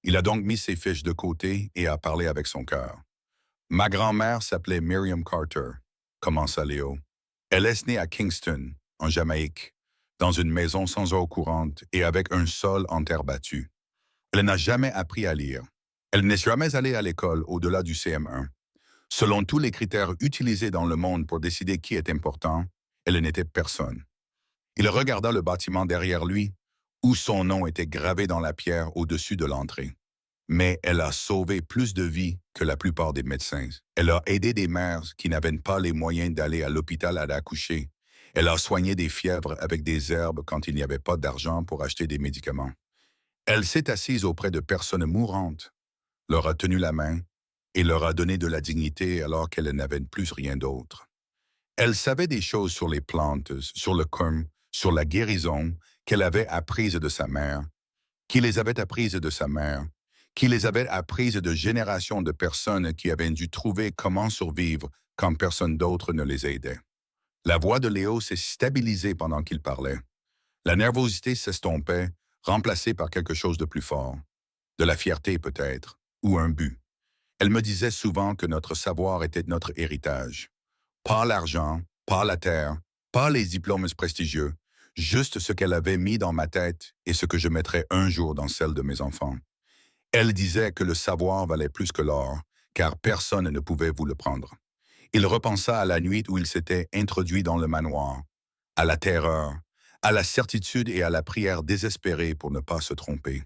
Il a donc mis ses fiches de côté et a parlé avec son cœur. Ma grand-mère s'appelait Miriam Carter, commença Léo. Elle est née à Kingston, en Jamaïque, dans une maison sans eau courante et avec un sol en terre battue. Elle n'a jamais appris à lire. Elle n'est jamais allée à l'école au-delà du CM1. Selon tous les critères utilisés dans le monde pour décider qui est important, elle n'était personne. Il regarda le bâtiment derrière lui, où son nom était gravé dans la pierre au-dessus de l'entrée. Mais elle a sauvé plus de vies que la plupart des médecins. Elle a aidé des mères qui n'avaient pas les moyens d'aller à l'hôpital à accoucher. Elle a soigné des fièvres avec des herbes quand il n'y avait pas d'argent pour acheter des médicaments. Elle s'est assise auprès de personnes mourantes, leur a tenu la main et leur a donné de la dignité alors qu'elles n'avaient plus rien d'autre. Elle savait des choses sur les plantes, sur le cum, sur la guérison qu'elle avait apprises de sa mère, qui les avait apprises de sa mère, qui les avait apprises de générations de personnes qui avaient dû trouver comment survivre quand personne d'autre ne les aidait. La voix de Léo s'est stabilisée pendant qu'il parlait. La nervosité s'estompait, remplacée par quelque chose de plus fort. De la fierté peut-être, ou un but. Elle me disait souvent que notre savoir était notre héritage. Pas l'argent, pas la terre, pas les diplômes prestigieux, juste ce qu'elle avait mis dans ma tête et ce que je mettrais un jour dans celle de mes enfants. Elle disait que le savoir valait plus que l'or, car personne ne pouvait vous le prendre. Il repensa à la nuit où il s'était introduit dans le manoir, à la terreur, à la certitude et à la prière désespérée pour ne pas se tromper.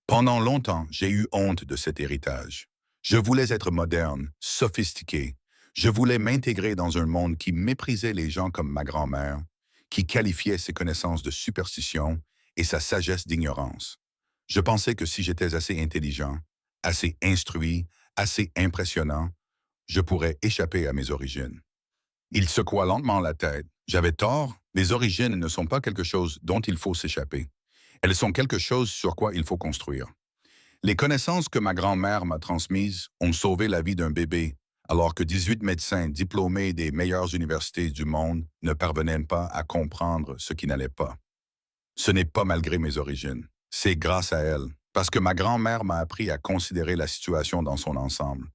Pendant longtemps, j'ai eu honte de cet héritage. Je voulais être moderne, sophistiqué. Je voulais m'intégrer dans un monde qui méprisait les gens comme ma grand-mère, qui qualifiait ses connaissances de superstition et sa sagesse d'ignorance. Je pensais que si j'étais assez intelligent, assez instruit, assez impressionnant, je pourrais échapper à mes origines. Il secoua lentement la tête. J'avais tort, les origines ne sont pas quelque chose dont il faut s'échapper. Elles sont quelque chose sur quoi il faut construire. Les connaissances que ma grand-mère m'a transmises ont sauvé la vie d'un bébé, alors que 18 médecins diplômés des meilleures universités du monde ne parvenaient pas à comprendre ce qui n'allait pas. Ce n'est pas malgré mes origines, c'est grâce à elle, parce que ma grand-mère m'a appris à considérer la situation dans son ensemble,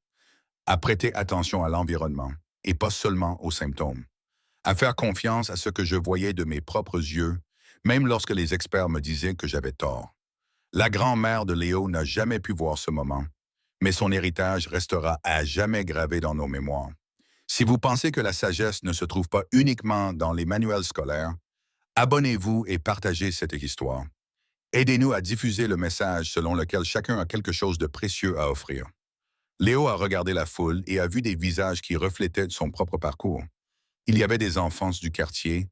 à prêter attention à l'environnement, et pas seulement aux symptômes, à faire confiance à ce que je voyais de mes propres yeux, même lorsque les experts me disaient que j'avais tort. La grand-mère de Léo n'a jamais pu voir ce moment, mais son héritage restera à jamais gravé dans nos mémoires. Si vous pensez que la sagesse ne se trouve pas uniquement dans les manuels scolaires, abonnez-vous et partagez cette histoire. Aidez-nous à diffuser le message selon lequel chacun a quelque chose de précieux à offrir. Léo a regardé la foule et a vu des visages qui reflétaient son propre parcours. Il y avait des enfants du quartier,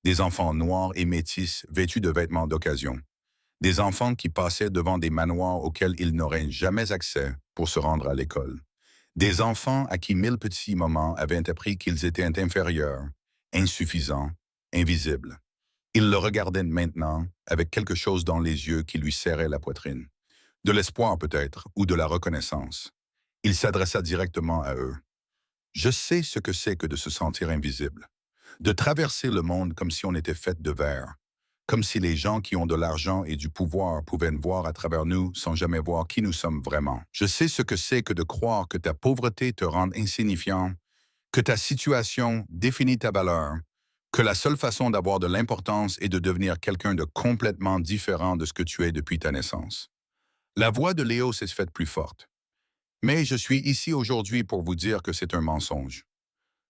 des enfants noirs et métis vêtus de vêtements d'occasion, des enfants qui passaient devant des manoirs auxquels ils n'auraient jamais accès pour se rendre à l'école, des enfants à qui 1000 petits moments avaient appris qu'ils étaient inférieurs, insuffisants, invisibles. Il le regardait maintenant avec quelque chose dans les yeux qui lui serrait la poitrine. De l'espoir peut-être, ou de la reconnaissance. Il s'adressa directement à eux. Je sais ce que c'est que de se sentir invisible, de traverser le monde comme si on était fait de verre, comme si les gens qui ont de l'argent et du pouvoir pouvaient nous voir à travers nous sans jamais voir qui nous sommes vraiment. Je sais ce que c'est que de croire que ta pauvreté te rend insignifiant, que ta situation définit ta valeur, que la seule façon d'avoir de l'importance est de devenir quelqu'un de complètement différent de ce que tu es depuis ta naissance. La voix de Léo s'est faite plus forte. Mais je suis ici aujourd'hui pour vous dire que c'est un mensonge.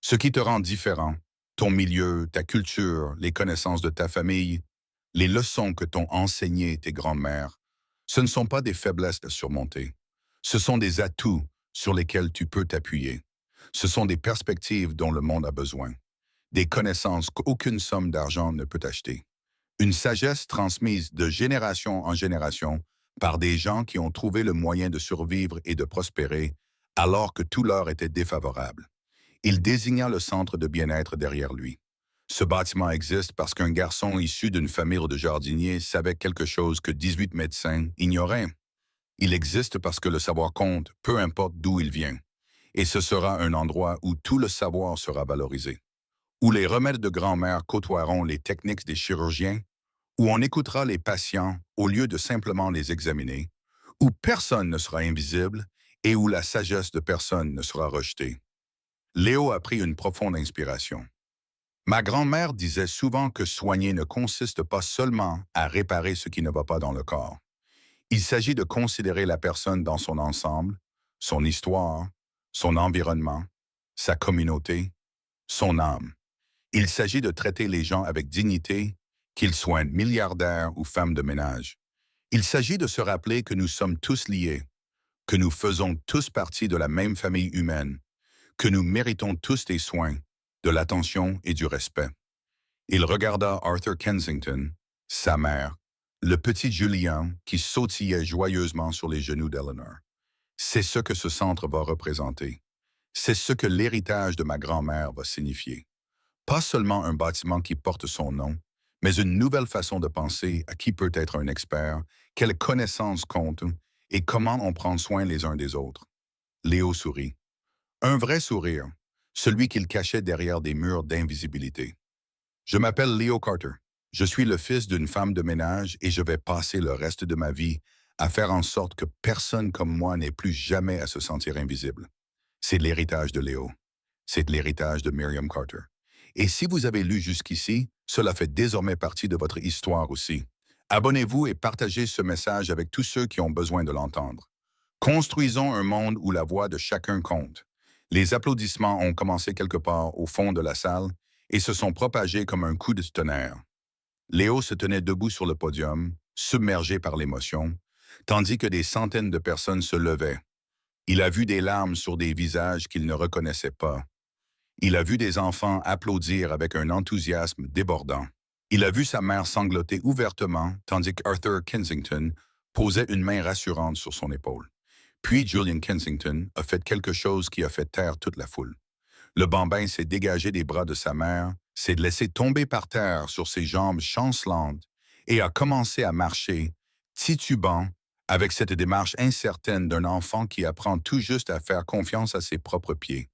Ce qui te rend différent, ton milieu, ta culture, les connaissances de ta famille, les leçons que t'ont enseignées tes grands-mères, ce ne sont pas des faiblesses à surmonter. Ce sont des atouts sur lesquels tu peux t'appuyer. Ce sont des perspectives dont le monde a besoin. Des connaissances qu'aucune somme d'argent ne peut acheter. Une sagesse transmise de génération en génération par des gens qui ont trouvé le moyen de survivre et de prospérer alors que tout leur était défavorable. Il désigna le centre de bien-être derrière lui. Ce bâtiment existe parce qu'un garçon issu d'une famille de jardiniers savait quelque chose que 18 médecins ignoraient. Il existe parce que le savoir compte, peu importe d'où il vient. Et ce sera un endroit où tout le savoir sera valorisé. Où les remèdes de grand-mère côtoieront les techniques des chirurgiens, où on écoutera les patients au lieu de simplement les examiner, où personne ne sera invisible et où la sagesse de personne ne sera rejetée. Léo a pris une profonde inspiration. Ma grand-mère disait souvent que soigner ne consiste pas seulement à réparer ce qui ne va pas dans le corps. Il s'agit de considérer la personne dans son ensemble, son histoire, son environnement, sa communauté, son âme. Il s'agit de traiter les gens avec dignité, qu'ils soient milliardaires ou femmes de ménage. Il s'agit de se rappeler que nous sommes tous liés, que nous faisons tous partie de la même famille humaine, que nous méritons tous des soins, de l'attention et du respect. Il regarda Arthur Kensington, sa mère, le petit Julien qui sautillait joyeusement sur les genoux d'Eleanor. C'est ce que ce centre va représenter. C'est ce que l'héritage de ma grand-mère va signifier. Pas seulement un bâtiment qui porte son nom, mais une nouvelle façon de penser à qui peut être un expert, quelles connaissances comptent et comment on prend soin les uns des autres. Léo sourit. Un vrai sourire, celui qu'il cachait derrière des murs d'invisibilité. Je m'appelle Leo Carter. Je suis le fils d'une femme de ménage et je vais passer le reste de ma vie à faire en sorte que personne comme moi n'ait plus jamais à se sentir invisible. C'est l'héritage de Léo. C'est l'héritage de Miriam Carter. Et si vous avez lu jusqu'ici, cela fait désormais partie de votre histoire aussi. Abonnez-vous et partagez ce message avec tous ceux qui ont besoin de l'entendre. Construisons un monde où la voix de chacun compte. Les applaudissements ont commencé quelque part au fond de la salle et se sont propagés comme un coup de tonnerre. Léo se tenait debout sur le podium, submergé par l'émotion, tandis que des centaines de personnes se levaient. Il a vu des larmes sur des visages qu'il ne reconnaissait pas. Il a vu des enfants applaudir avec un enthousiasme débordant. Il a vu sa mère sangloter ouvertement, tandis qu'Arthur Kensington posait une main rassurante sur son épaule. Puis Julian Kensington a fait quelque chose qui a fait taire toute la foule. Le bambin s'est dégagé des bras de sa mère, s'est laissé tomber par terre sur ses jambes chancelantes et a commencé à marcher, titubant, avec cette démarche incertaine d'un enfant qui apprend tout juste à faire confiance à ses propres pieds.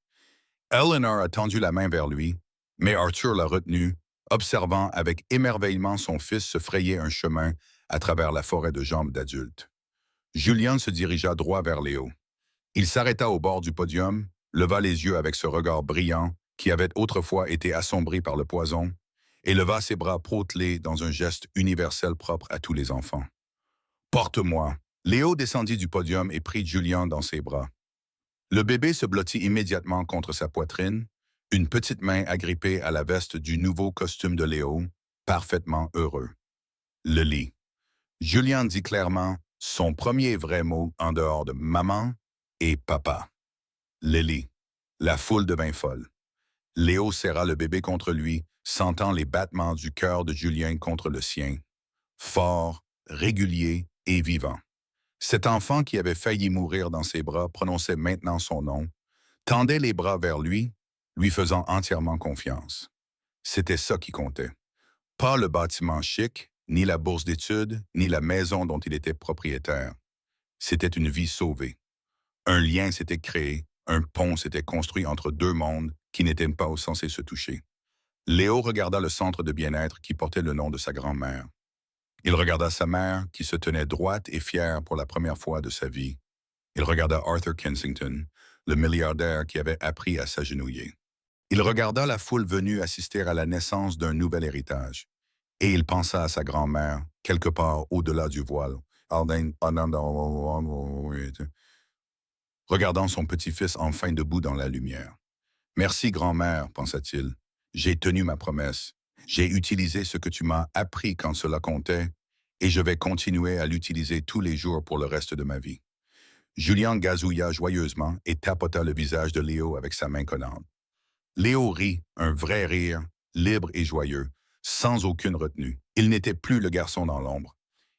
Eleanor a tendu la main vers lui, mais Arthur l'a retenu, observant avec émerveillement son fils se frayer un chemin à travers la forêt de jambes d'adulte. Julian se dirigea droit vers Léo. Il s'arrêta au bord du podium, leva les yeux avec ce regard brillant qui avait autrefois été assombri par le poison, et leva ses bras potelés dans un geste universel propre à tous les enfants. « Porte-moi !» Léo descendit du podium et prit Julian dans ses bras. Le bébé se blottit immédiatement contre sa poitrine, une petite main agrippée à la veste du nouveau costume de Léo, parfaitement heureux. Le lit. Julian dit clairement son premier vrai mot en dehors de « maman » et « papa ». Le lit. La foule devint folle. Léo serra le bébé contre lui, sentant les battements du cœur de Julien contre le sien. Fort, régulier et vivant. Cet enfant qui avait failli mourir dans ses bras prononçait maintenant son nom, tendait les bras vers lui, lui faisant entièrement confiance. C'était ça qui comptait. Pas le bâtiment chic, ni la bourse d'études, ni la maison dont il était propriétaire. C'était une vie sauvée. Un lien s'était créé, un pont s'était construit entre deux mondes qui n'étaient pas censés se toucher. Léo regarda le centre de bien-être qui portait le nom de sa grand-mère. Il regarda sa mère qui se tenait droite et fière pour la première fois de sa vie. Il regarda Arthur Kensington, le milliardaire qui avait appris à s'agenouiller. Il regarda la foule venue assister à la naissance d'un nouvel héritage. Et il pensa à sa grand-mère, quelque part au-delà du voile, regardant son petit-fils enfin debout dans la lumière. « Merci, grand-mère, pensa-t-il. J'ai tenu ma promesse. J'ai utilisé ce que tu m'as appris quand cela comptait, et je vais continuer à l'utiliser tous les jours pour le reste de ma vie. » Julian gazouilla joyeusement et tapota le visage de Léo avec sa main collante. Léo rit, un vrai rire, libre et joyeux, sans aucune retenue. Il n'était plus le garçon dans l'ombre.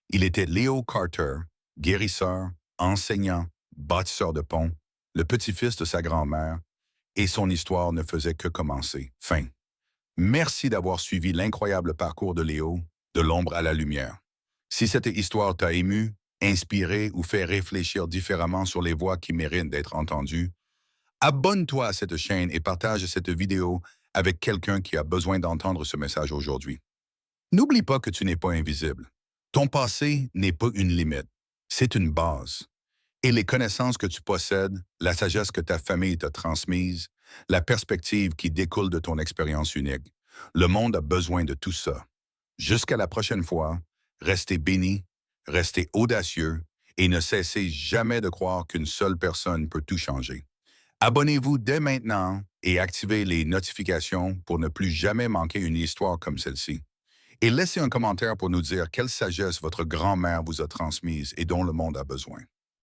Il était Leo Carter, guérisseur, enseignant, bâtisseur de ponts, le petit-fils de sa grand-mère, et son histoire ne faisait que commencer. Fin. Merci d'avoir suivi l'incroyable parcours de Léo, de l'ombre à la lumière. Si cette histoire t'a ému, inspiré ou fait réfléchir différemment sur les voix qui méritent d'être entendues, abonne-toi à cette chaîne et partage cette vidéo avec quelqu'un qui a besoin d'entendre ce message aujourd'hui. N'oublie pas que tu n'es pas invisible. Ton passé n'est pas une limite, c'est une base. Et les connaissances que tu possèdes, la sagesse que ta famille t'a transmise, la perspective qui découle de ton expérience unique, le monde a besoin de tout ça. Jusqu'à la prochaine fois, restez bénis, restez audacieux et ne cessez jamais de croire qu'une seule personne peut tout changer. Abonnez-vous dès maintenant et activez les notifications pour ne plus jamais manquer une histoire comme celle-ci. Et laissez un commentaire pour nous dire quelle sagesse votre grand-mère vous a transmise et dont le monde a besoin.